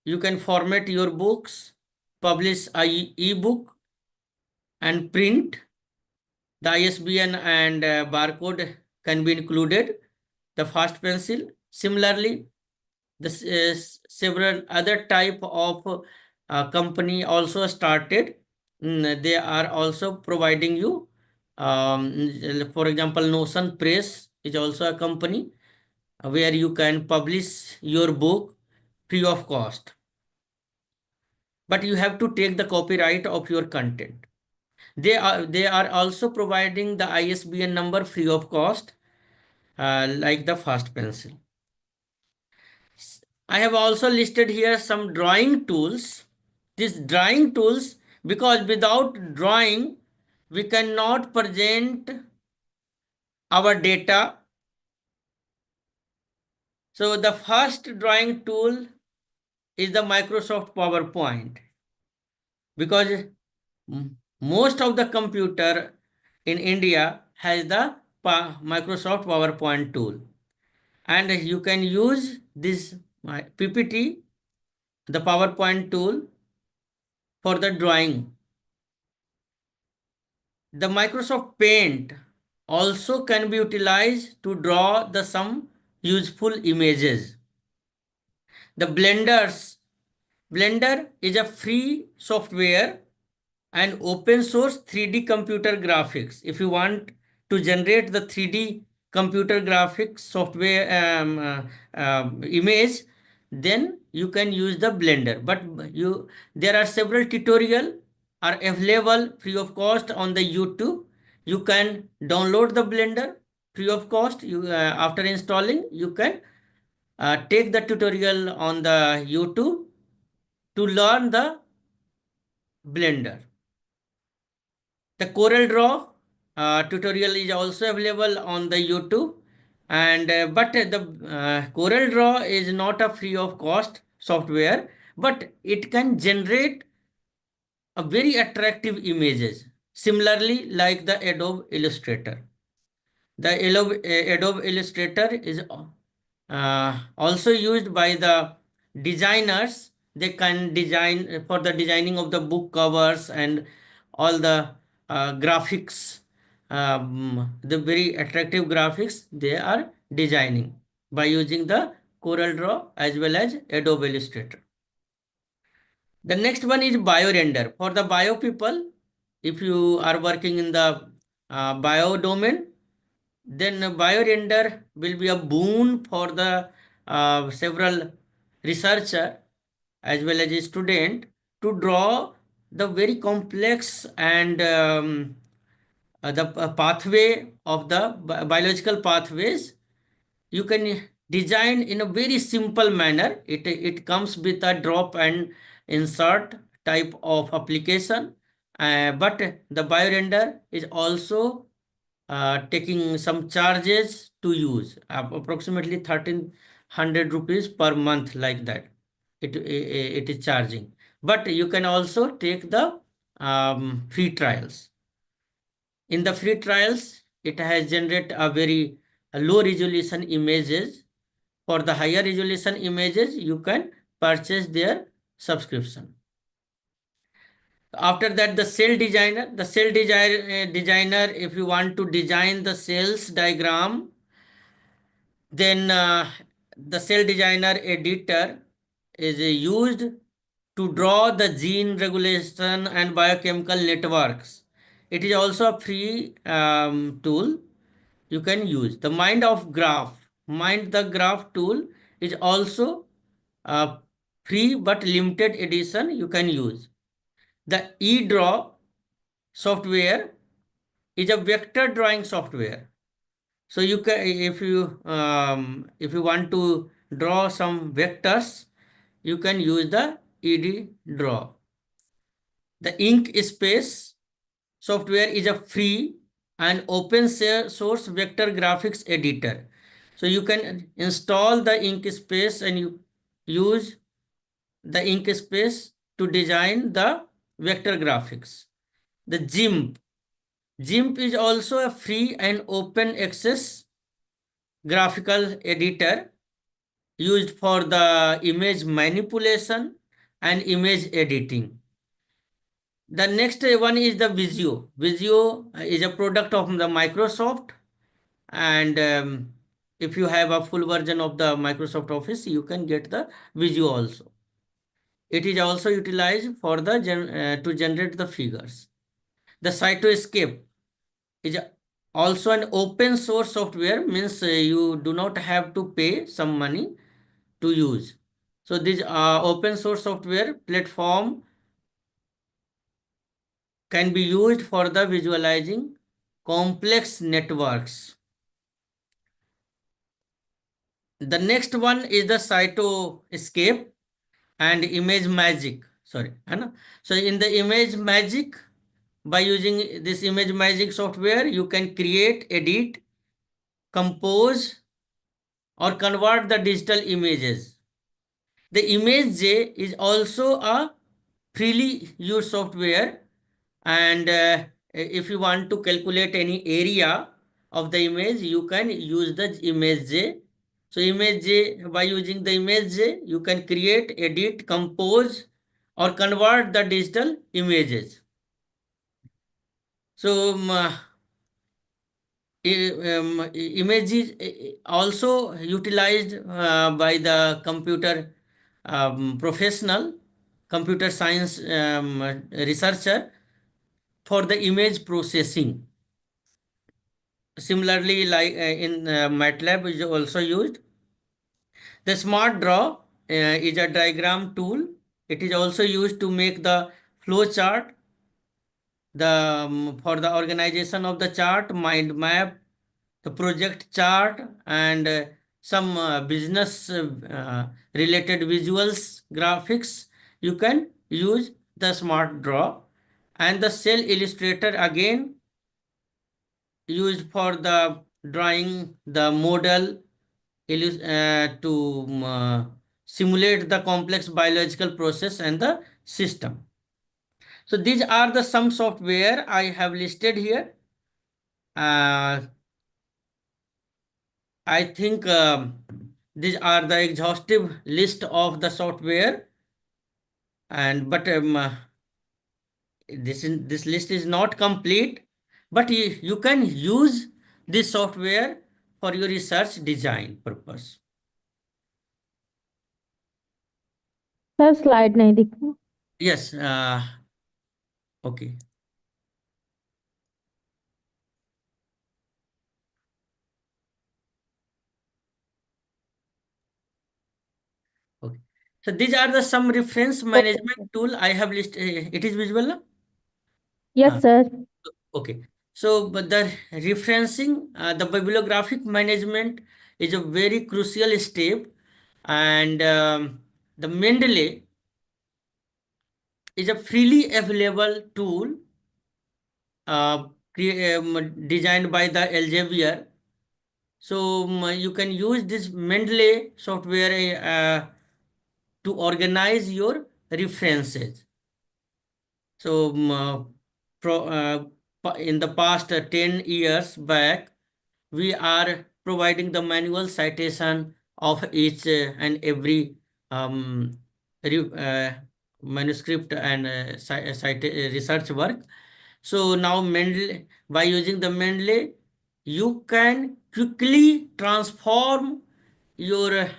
You can format your books, publish a e-book, and print. The ISBN and barcode can be included. The Fast Pencil. Similarly, this is several other type of company also started. They are also providing you, for example, Notion Press is also a company where you can publish your book free of cost. But you have to take the copyright of your content. They are also providing the ISBN number free of cost, like the Fast Pencil. I have also listed here some drawing tools. These drawing tools, because without drawing, we cannot present our data. So the first drawing tool is the Microsoft PowerPoint, because most of the computer in India has the Microsoft PowerPoint tool, and you can use this PPT, the PowerPoint tool, for the drawing. The Microsoft Paint also can be utilized to draw some useful images. The Blender is a free software and open source 3D computer graphics. If you want to generate the 3D computer graphics software image, then you can use the Blender. But there are several tutorial are available free of cost on the YouTube. You can download the Blender free of cost. You after installing, you can take the tutorial on the YouTube to learn the Blender. The Corel Draw tutorial is also available on the YouTube, and but the Corel Draw is not a free of cost software, but it can generate a very attractive images. Similarly, like the Adobe Illustrator. The Adobe Illustrator is also used by the designers. They can design for the designing of the book covers and all the graphics, the very attractive graphics they are designing by using the Corel Draw as well as Adobe Illustrator. The next one is biorender. For the bio people, if you are working in the bio domain, then biorender will be a boon for the several researcher as well as a student to draw the very complex and the pathway of the biological pathways. You can design in a very simple manner. It comes with a drop and insert type of application, but the biorender is also taking some charges to use, approximately 1300 rupees per month, like that it is charging. But you can also take the free trials. In the free trials, it has generated a very low resolution images. For the higher resolution images, you can purchase their subscription. After that, the cell designer. The cell designer, if you want to design the cells diagram, then the cell designer editor is used to draw the gene regulation and biochemical networks. It is also a free tool you can use. The mind the graph tool is also a free but limited edition you can use. The eDraw software is a vector drawing software. So you can, if you want to draw some vectors, you can use the eDraw. The Inkspace software is a free and open source vector graphics editor. So you can install the Inkspace and you use the Inkspace to design the vector graphics. The GIMP is also a free and open access graphical editor used for the image manipulation and image editing. The next one is the Visio. Visio is a product of the Microsoft, and if you have a full version of the Microsoft Office, you can get the Visio also. It is also utilized for the to generate the figures. The Cytoscape is also an open source software, means you do not have to pay some money to use. So this open source software platform can be used for the visualizing complex networks. The next one is the Cytoscape and Image Magic. Sorry. So in the Image Magic, by using this Image Magic software, you can create, edit, compose, or convert the digital images. The ImageJ is also a freely used software, and if you want to calculate any area of the image, you can use the ImageJ. So ImageJ, by using the ImageJ, you can create, edit, compose, or convert the digital images. So image is also utilized by the computer professional, computer science researcher for the image processing. Similarly, like in MATLAB is also used. The smart draw is a diagram tool. It is also used to make the flow chart, the for the organization of the chart, mind map, the project chart, and some business related visuals, graphics. You can use the smart draw, and the cell illustrator again used for the drawing the model to simulate the complex biological process and the system. So these are the some software I have listed here. I think these are the exhaustive list of the software, and but this list is not complete. But you can use this software for your research design purpose. Sir slide नहीं दिख रहा। Yes. Okay. Okay. So these are the some reference management tool I have listed. It is visible now? Yes sir. Okay. So, but the referencing, the bibliographic management is a very crucial step, and the Mendeley is a freely available tool designed by the Elsevier. So you can use this Mendeley software to organize your references. So in the past 10 years back, we are providing the manual citation of each and every um, manuscript and research work. So now Mendeley, by using the Mendeley, you can quickly transform your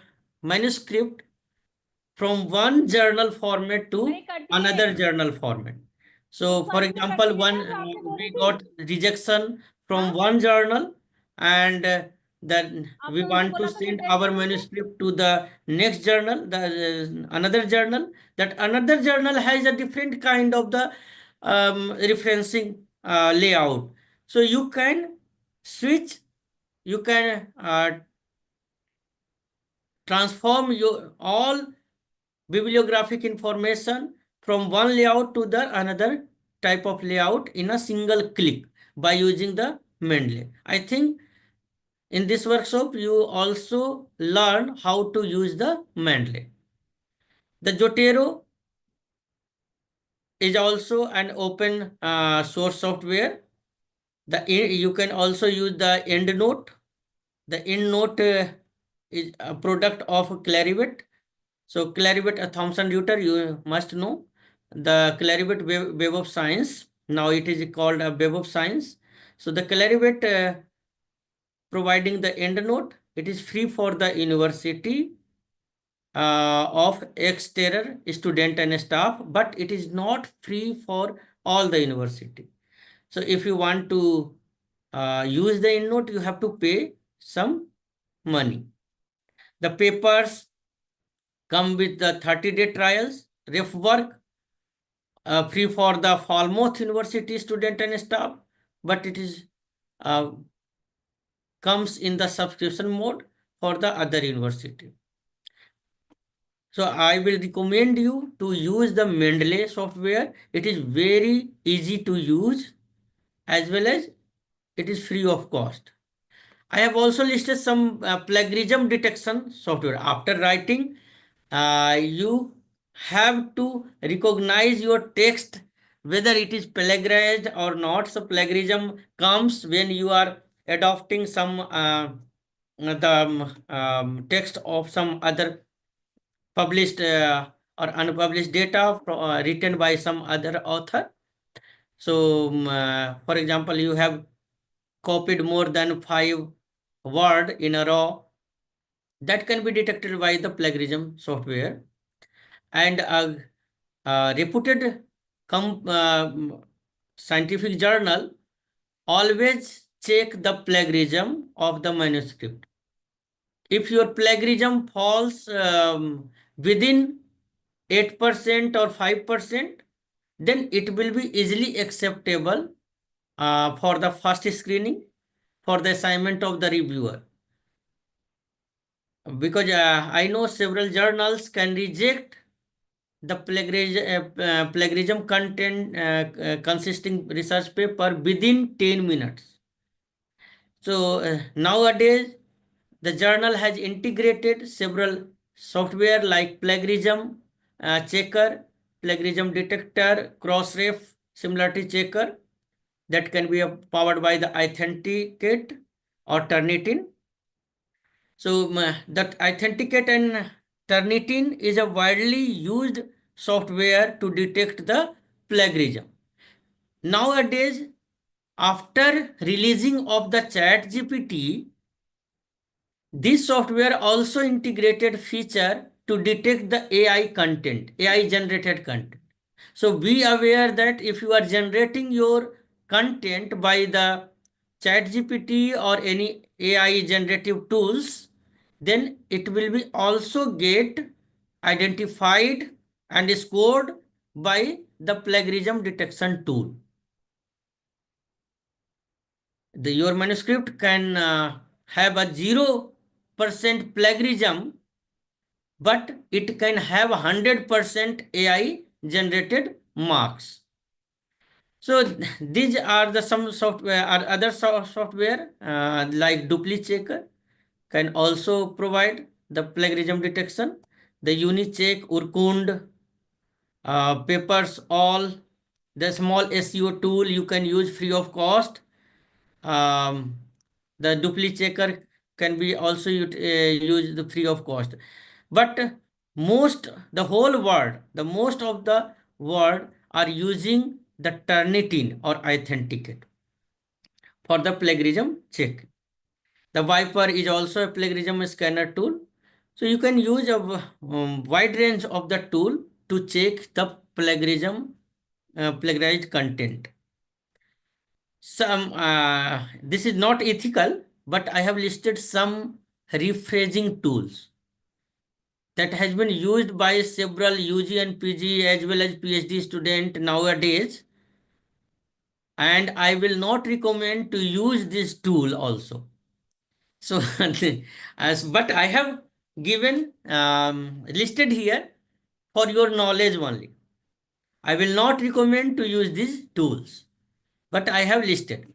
manuscript from one journal format to another journal format. So for example, we got rejection from one journal, and then we want to send our manuscript to the next journal, the another journal. That another journal has a different kind of the referencing layout. So you can switch, you can transform your all bibliographic information from one layout to the another type of layout in a single click by using the Mendeley. I think in this workshop you also learn how to use the Mendeley. The Jotero is also an open source software. You can also use the EndNote. The EndNote is a product of Clarivate. So Clarivate, Thomson Reuters, you must know the Clarivate Web of Science. Now it is called a Web of Science. So the Clarivate providing the EndNote, it is free for the university of ex-terror student and staff, but it is not free for all the university. So if you want to use the EndNote, you have to pay some money. The papers come with the 30-day trials, ref work, free for the Falmouth University student and staff, but it is comes in the subscription mode for the other university. So I will recommend you to use the Mendeley software. It is very easy to use, as well as it is free of cost. I have also listed some plagiarism detection software. After writing, you have to recognize your text, whether it is plagiarized or not. So plagiarism comes when you are adopting some the text of some other published or unpublished data written by some other author. So for example, you have copied more than 5 words in a row. That can be detected by the plagiarism software. And a reputed scientific journal always check the plagiarism of the manuscript. If your plagiarism falls within 8% or 5%, then it will be easily acceptable for the first screening for the assignment of the reviewer. Because I know several journals can reject the plagiarism content consisting research paper within 10 minutes. So nowadays, the journal has integrated several software like plagiarism checker, plagiarism detector, crossref, similarity checker that can be powered by the Authenticate or Turnitin. So that Authenticate and Turnitin is a widely used software to detect the plagiarism. Nowadays, after releasing of the ChatGPT, this software also integrated feature to detect the AI content, AI generated content. So be aware that if you are generating your content by the ChatGPT or any AI generative tools, then it will be also get identified and scored by the plagiarism detection tool. Your manuscript can have a 0% plagiarism, but it can have 100% AI generated marks. So these are the some software or other software like DupliChecker can also provide the plagiarism detection. The UniCheck, Urkund, Papers All, the small SEO tool you can use free of cost. The DupliChecker can be also used free of cost. But the whole world, the most of the world are using the Turnitin or Authenticate for the plagiarism check. The Viper is also a plagiarism scanner tool. So you can use a wide range of the tool to check the plagiarized content. This is not ethical, but I have listed some rephrasing tools that has been used by several UG and PG as well as PhD student nowadays, and I will not recommend to use this tool also. So but I have given listed here for your knowledge only. I will not recommend to use these tools, but I have listed.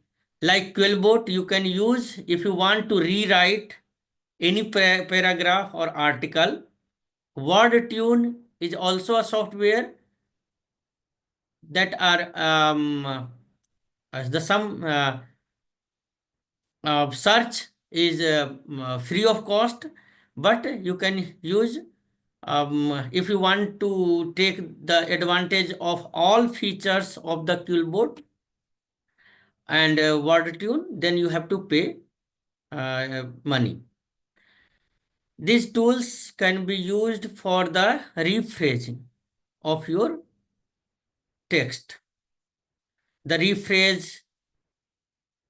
Like Quillbot, you can use if you want to rewrite any paragraph or article. WordTune is also a software that are the some search is free of cost, but you can use if you want to take the advantage of all features of the Quillbot and WordTune, then you have to pay money. These tools can be used for the rephrasing of your text. The rephrase,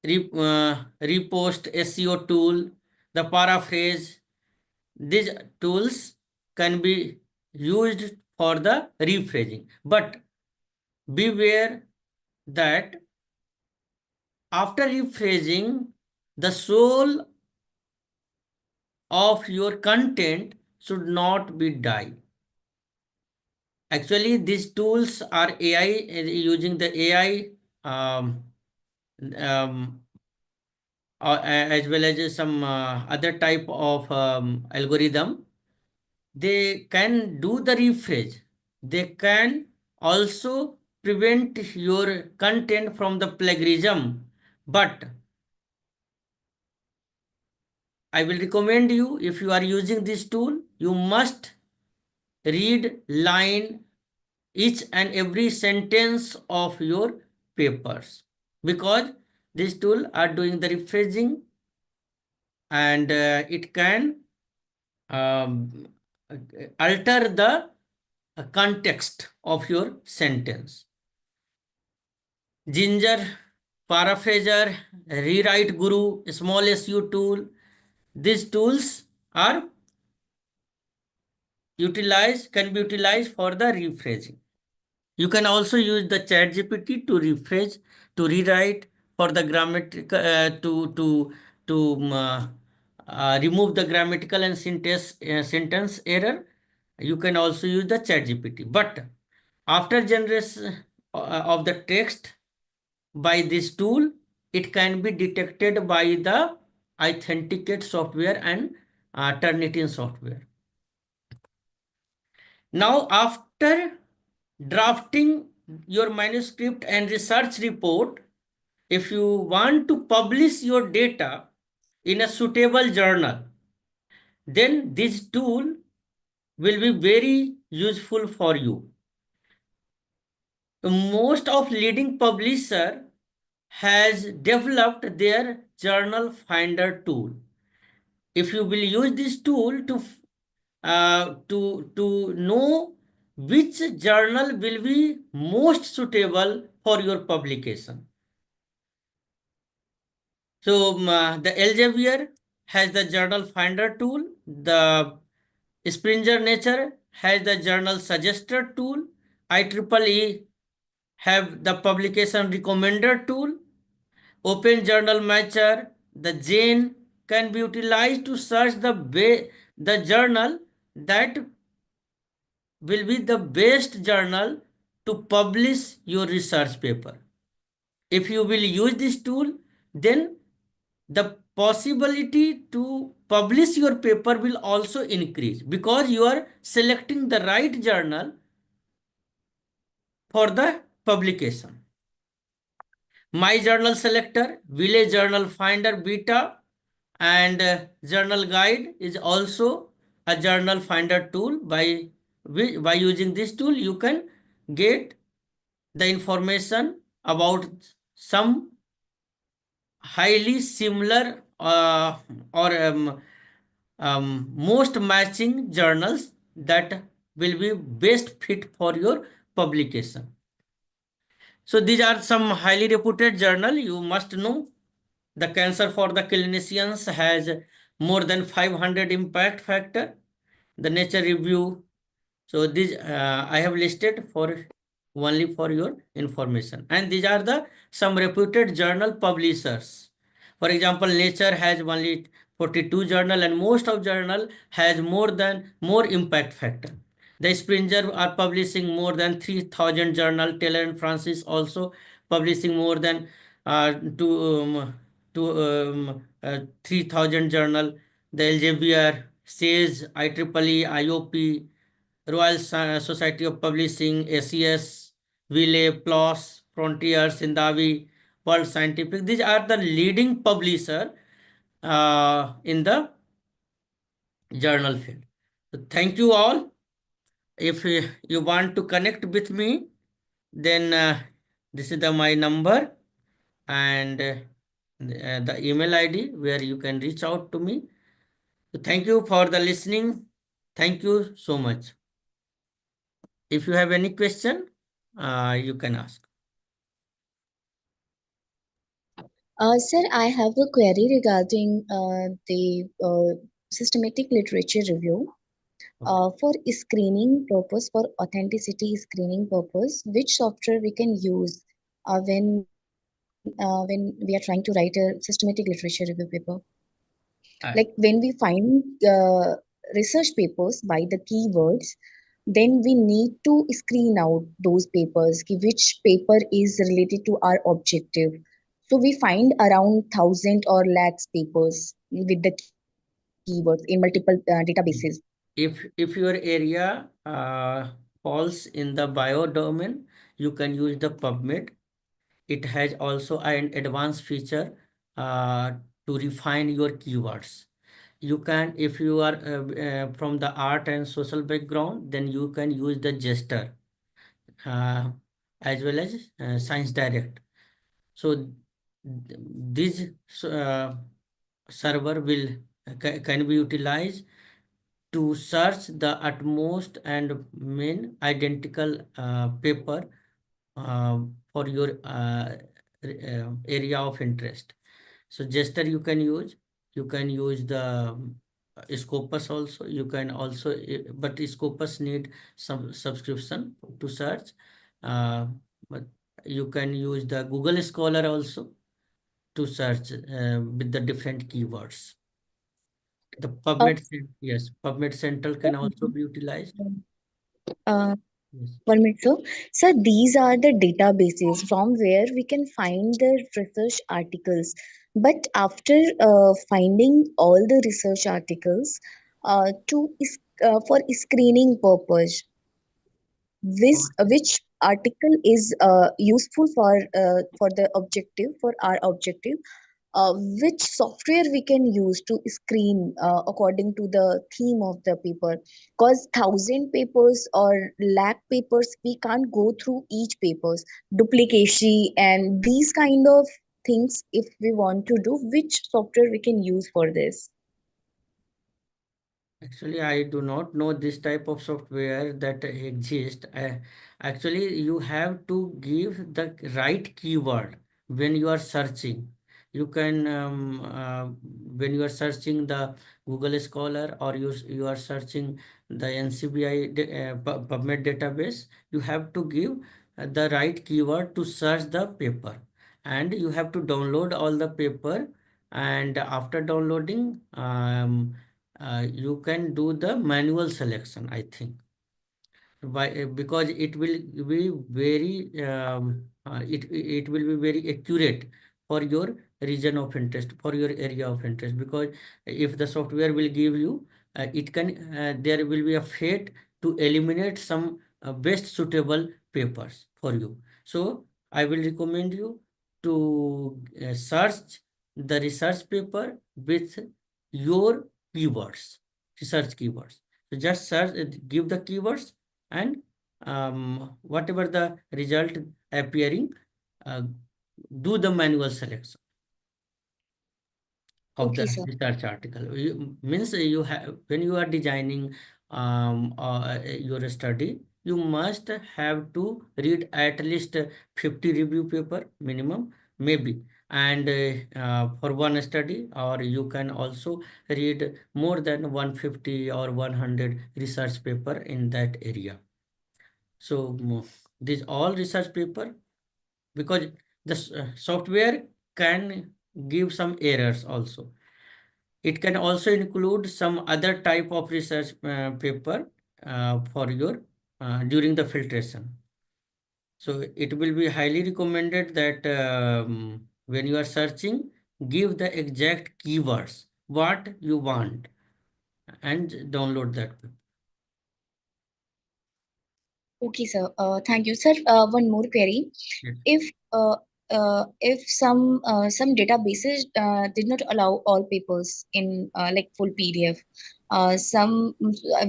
repost SEO tool, the paraphrase, these tools can be used for the rephrasing. But beware that after rephrasing, the soul of your content should not be die. Actually, these tools are AI, using the AI as well as some other type of algorithm. They can do the rephrase. They can also prevent your content from the plagiarism. But I will recommend you, if you are using this tool, you must read line each and every sentence of your papers, because this tool are doing the rephrasing and it can um, alter the context of your sentence. Ginger paraphraser, rewrite guru, small SU tool. These tools are can be utilized for the rephrasing. You can also use the chat GPT to rephrase, to rewrite for the grammatical, to remove the grammatical and sentence error. You can also use the chat GPT. But after generation of the text by this tool, it can be detected by the authenticate software and Turnitin software. Now, after drafting your manuscript and research report, if you want to publish your data in a suitable journal, then this tool will be very useful for you. Most of leading publisher has developed their journal finder tool. If you will use this tool to know which journal will be most suitable for your publication. So the Elsevier has the journal finder tool. The Springer Nature has the journal suggester tool. IEEE have the publication recommender tool. Open Journal Matcher, the Jane can be utilized to search the journal that will be the best journal to publish your research paper. If you will use this tool, then the possibility to publish your paper will also increase because you are selecting the right journal for the publication. My Journal Selector, Village Journal Finder Beta, and Journal Guide is also a journal finder tool. By using this tool, you can get the information about some highly similar or most matching journals that will be best fit for your publication. So these are some highly reputed journal you must know. The Cancer for the Clinicians has more than 500 impact factor. The Nature Review. So these I have listed for only for your information. And these are the some reputed journal publishers. For example, Nature has only 42 journal and most of journal has more impact factor. The Springer are publishing more than 3,000 journal. Taylor and Francis also publishing more than to 3,000 journal. The Elsevier, SAGE, IEEE, IOP, Royal Society of Publishing, SES, Ville, PLOS, Frontier, Sindavi, World Scientific. These are the leading publisher in the journal field. So thank you all. If you want to connect with me, then this is my number and the email ID where you can reach out to me. So thank you for the listening. Thank you so much. If you have any question, you can ask. Sir, I have a query regarding the systematic literature review. For screening purpose, for authenticity screening purpose, which software we can use when we are trying to write a systematic literature review paper? Like when we find research papers by the keywords, then we need to screen out those papers, which paper is related to our objective. So we find around thousand or lakhs papers with the keywords in multiple databases. If your area falls in the bio domain, you can use the PubMed. It has also an advanced feature to refine your keywords. You can, if you are from the art and social background, then you can use the Jester as well as Science Direct. So this server will can be utilized to search the utmost and main identical paper for your area of interest. So gesture you can use. You can use the Scopus also. You can also, but Scopus need some subscription to search. But you can use the Google Scholar also to search with the different keywords. The Uh, Yes, PubMed Central can also be utilized. uh, Yes. 1 minute, sir. Sir, these are the databases from where we can find the research articles. But after finding all the research articles, for screening purpose, which article is useful for the objective, for our objective, which software we can use to screen according to the theme of the paper, because 1,000 papers or lakh papers we can't go through each papers, duplication and these kind of things. If we want to do, which software we can use for this? Actually, I do not know this type of software that exist. Actually, you have to give the right keyword when you are searching. You can, when you are searching the Google Scholar, or you are searching the NCBI PubMed database, you have to give the right keyword to search the paper, and you have to download all the paper. And after downloading, you can do the manual selection, I think. Because it will be very it will be very accurate for your region of interest, for your area of interest. Because if the software will give you, it can, there will be a fate to eliminate some best suitable papers for you. So I will recommend you to search the research paper with your keywords, research keywords. So just search, give the keywords, and whatever the result appearing, uh, do the manual selection of the Okay, sir. research article. Means you have, when you are designing your study, you must have to read at least 50 review paper minimum, maybe. And for one study, or you can also read more than 150 or 100 research paper in that area. So these all research paper, because the software can give some errors also. It can also include some other type of research paper for your during the filtration. So it will be highly recommended that when you are searching, give the exact keywords what you want and download that paper. Okay, sir. Thank you, sir. One more query. Yes. If some databases did not allow all papers in like full PDF, some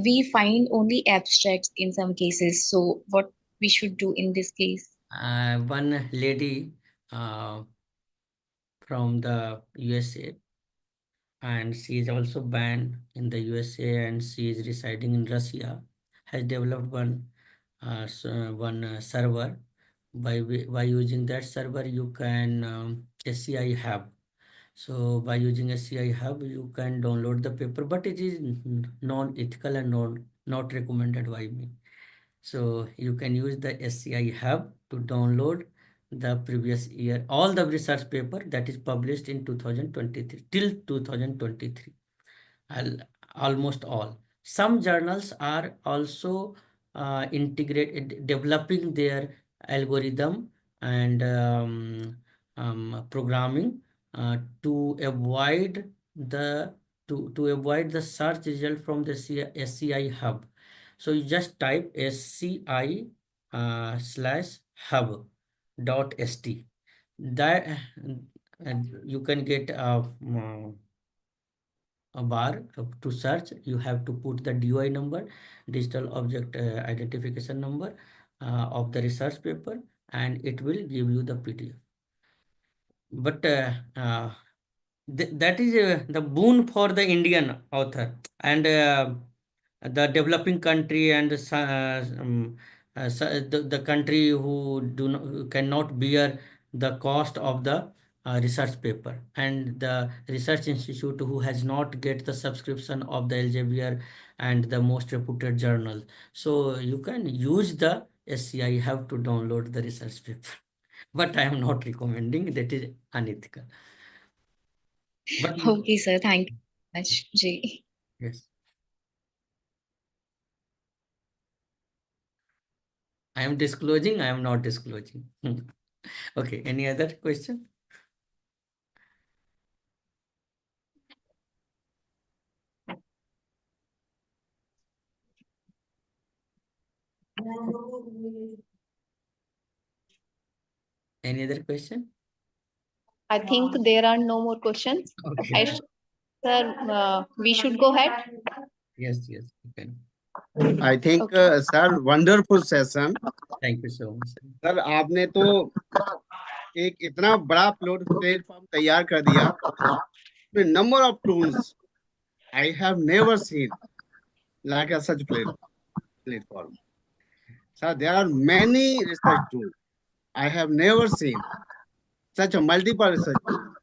we find only abstracts in some cases. So what we should do in this case? One lady uh, from the USA, and she is also banned in the USA, and she is residing in Russia, has developed one server. By using that server, you can SCI Hub. So by using SCI Hub, you can download the paper, but it is non-ethical and not recommended by me. So you can use the SCI Hub to download the previous year, all the research paper that is published in 2023 till 2023. Almost all. Some journals are also developing their algorithm and programming to avoid the to avoid the search result from the SCI Hub. So you just type SCI /hub .st. That you can get a bar to search. You have to put the DOI number, digital object identification number of the research paper, and it will give you the PDF. But that is the boon for the Indian author, and the developing country, and the country who cannot bear the cost of the research paper, and the research institute who has not get the subscription of the Elsevier and the most reputed journals. So you can use the SCI, you have to download the research paper. But I am not recommending, that is unethical. But Okay, sir. Thank you so much, Ji. yes, I am disclosing, I am not disclosing. Okay, any other question? Any other question? I think there are no more questions. Okay. Sir, we should go ahead. Yes, you can. I think, Okay. sir, wonderful session. Thank you so much, sir. Sir आपने तो एक इतना बड़ा platform तैयार कर दिया. Number of tools I have never seen like a such platform. So there are many research tools. I have never seen such a multiple research tools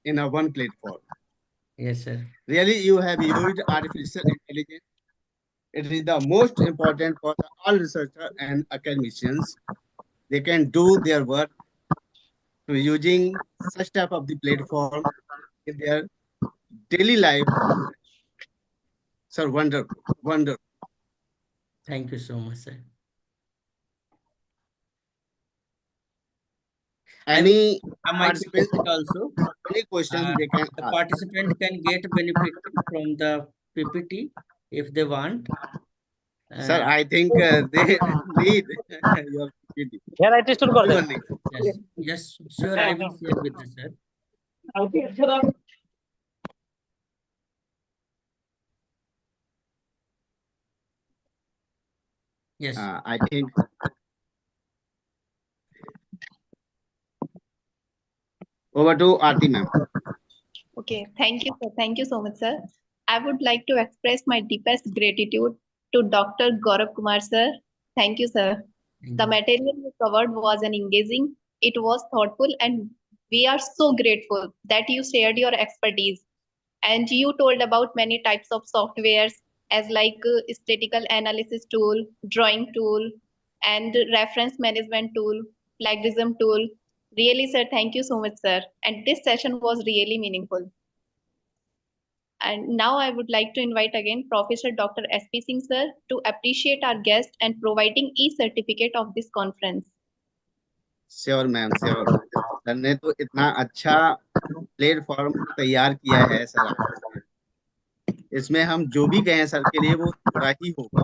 in a one platform. Yes, sir. Really, you have used artificial intelligence. It is the most important for all researchers and academicians. They can do their work to using such type of the platform in their daily life. Sir, wonderful, wonderful. Thank you so much, sir. Any I might be participant, also. any questions they can The ask. participant can get benefit from the PPT if they want. Sir, I think they need your PPT. Everyone needs. Yes, yes, sure, I will share with you, sir. Yes. I think over to Aarti ma'am. Okay, thank you, sir. Thank you so much, sir. I would like to express my deepest gratitude to Dr. Gaurav Kumar, sir. Thank you, sir. Thank The you. material you covered was an engaging, it was thoughtful, and we are so grateful that you shared your expertise. And you told about many types of softwares as like statistical analysis tool, drawing tool, and reference management tool, plagiarism tool. Really, sir, thank you so much, sir. And this session was really meaningful. And now I would like to invite again Professor Dr. S.P. Singh, sir, to appreciate our guest and providing e-certificate of this conference. Sure ma'am sure. Sir ने तो इतना अच्छा platform तैयार किया है sir. इसमें हम जो भी कहें सर के लिए वो थोड़ा ही होगा.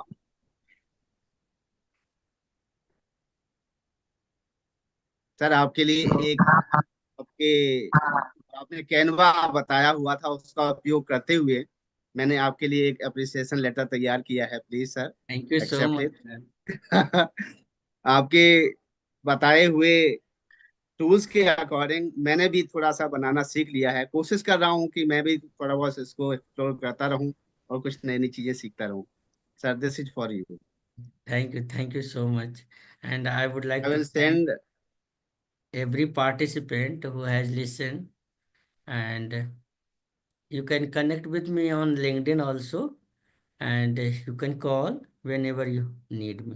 सर आपके लिए एक आपने कैनवा बताया हुआ था, उसका उपयोग करते हुए मैंने आपके लिए एक अप्रिसिएशन लेटर तैयार किया है. Please sir Thank you so accept much, it. sir. आपके बताए हुए टूल्स के अकॉर्डिंग मैंने भी थोड़ा सा बनाना सीख लिया है. कोशिश कर रहा हूँ कि मैं भी थोड़ा बहुत इसको एक्सप्लोर करता रहूं और कुछ नई नई चीजें सीखता रहूं. Sir this is for you. Thank you so much. And I would like I to will thank send. every participant who has listened, and you can connect with me on LinkedIn also, and you can call whenever you need me,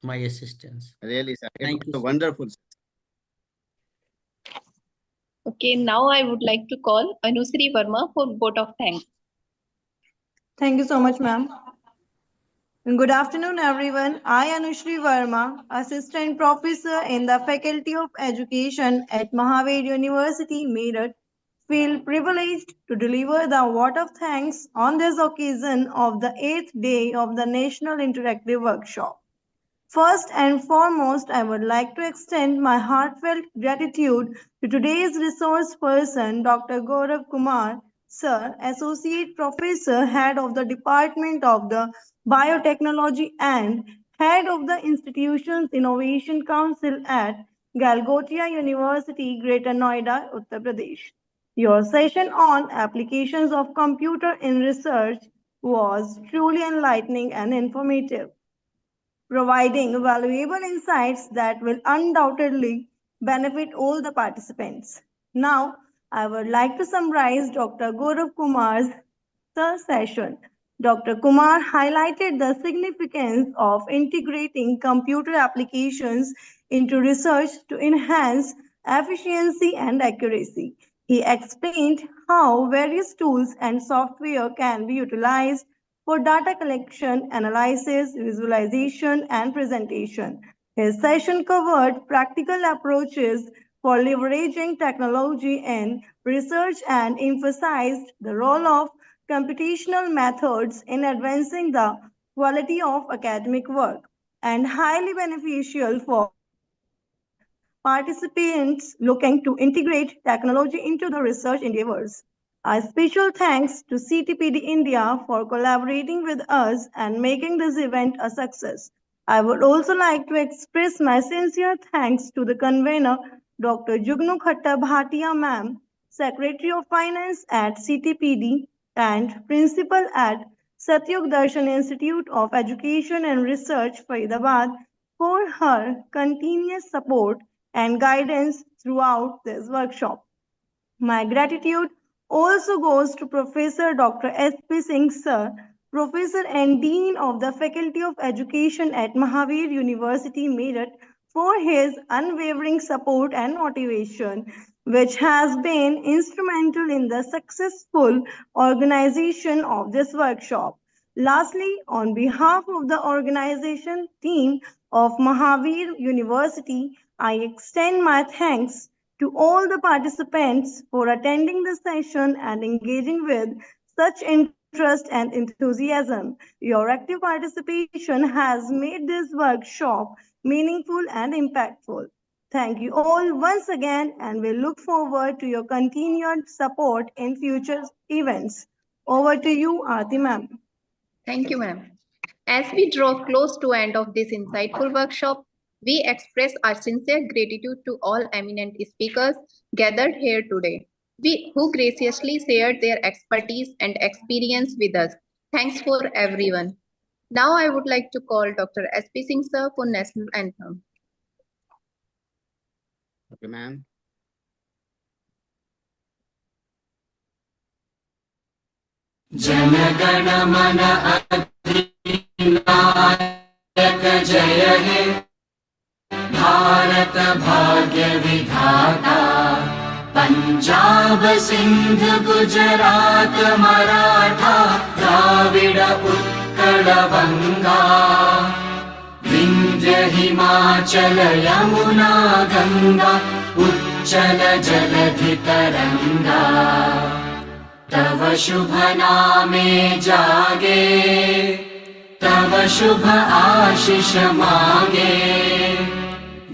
my assistance. Really sir it Thank you. Was wonderful. Okay, now I would like to call Anusri Verma for vote of thanks. Thank you so much, ma'am. And good afternoon, everyone. I, Anushri Verma, Assistant Professor in the Faculty of Education at Mahavir University, Meerut, feel privileged to deliver the vote of thanks on this occasion of the 8th day of the National Interactive Workshop. First and foremost, I would like to extend my heartfelt gratitude to today's resource person, Dr. Gaurav Kumar, Sir, Associate Professor, Head of the Department of the Biotechnology and Head of the Institution's Innovation Council at Galgotia University, Greater Noida, Uttar Pradesh. Your session on applications of computer in research was truly enlightening and informative, providing valuable insights that will undoubtedly benefit all the participants. Now, I would like to summarize Dr. Gaurav Kumar's session. Dr. Kumar highlighted the significance of integrating computer applications into research to enhance efficiency and accuracy. He explained how various tools and software can be utilized for data collection, analysis, visualization, and presentation. His session covered practical approaches for leveraging technology in research and emphasized the role of computational methods in advancing the quality of academic work and highly beneficial for participants looking to integrate technology into the research endeavors. A special thanks to CTPD India for collaborating with us and making this event a success. I would also like to express my sincere thanks to the convener, Dr. Jugnu Khatta Bhatia Ma'am, Secretary of Finance at CTPD and Principal at Satyug Darshan Institute of Education and Research, Faridabad, for her continuous support and guidance throughout this workshop. My gratitude also goes to Professor Dr. S.P. Singh Sir, Professor and Dean of the Faculty of Education at Mahavir University, Meerut, for his unwavering support and motivation, which has been instrumental in the successful organization of this workshop. Lastly, on behalf of the organization team of Mahavir University, I extend my thanks to all the participants for attending the session and engaging with such interest and enthusiasm. Your active participation has made this workshop meaningful and impactful. Thank you all once again, and we look forward to your continued support in future events. Over to you, Aarti ma'am. Thank you, ma'am. As we draw close to end of this insightful workshop, we express our sincere gratitude to all eminent speakers gathered here today, who graciously shared their expertise and experience with us. Thanks for everyone. Now I would like to call Dr. S.P. Singh sir for national anthem. Okay, ma'am. जनगण मन अधिनायक जय हे भारत भाग्य विधाता पंजाब सिंध गुजरात मराठा द्राविड उत्कल बंगा विंध्य हिमाचल यमुना गंगा उच्चल जलधि तरंगा तव शुभ नामे जागे तव शुभ आशीष मागे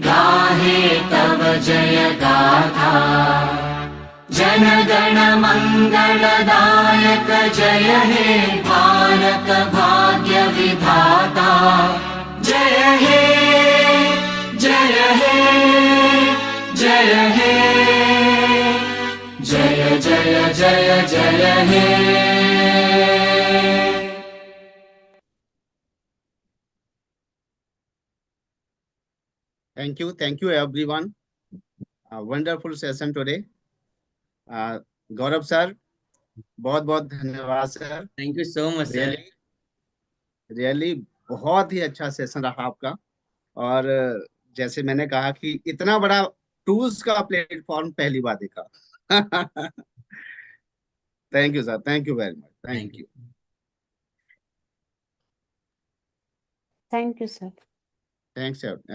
गाहे तव जय गाथा जन गण मंगलदायक जय हे भारत भाग्य विधाता जय हे जय हे जय हे जय जय जय जय हे Thank you everyone. A wonderful session today. Gaurav sir, बहुत बहुत धन्यवाद sir. Thank you so much sir. Really बहुत ही अच्छा सेशन रहा आपका. और जैसे मैंने कहा कि इतना बड़ा टूल्स का प्लेटफॉर्म पहली बार देखा. Thank you sir, thank you very much. Thank you. Thank you, sir. Thanks everyone.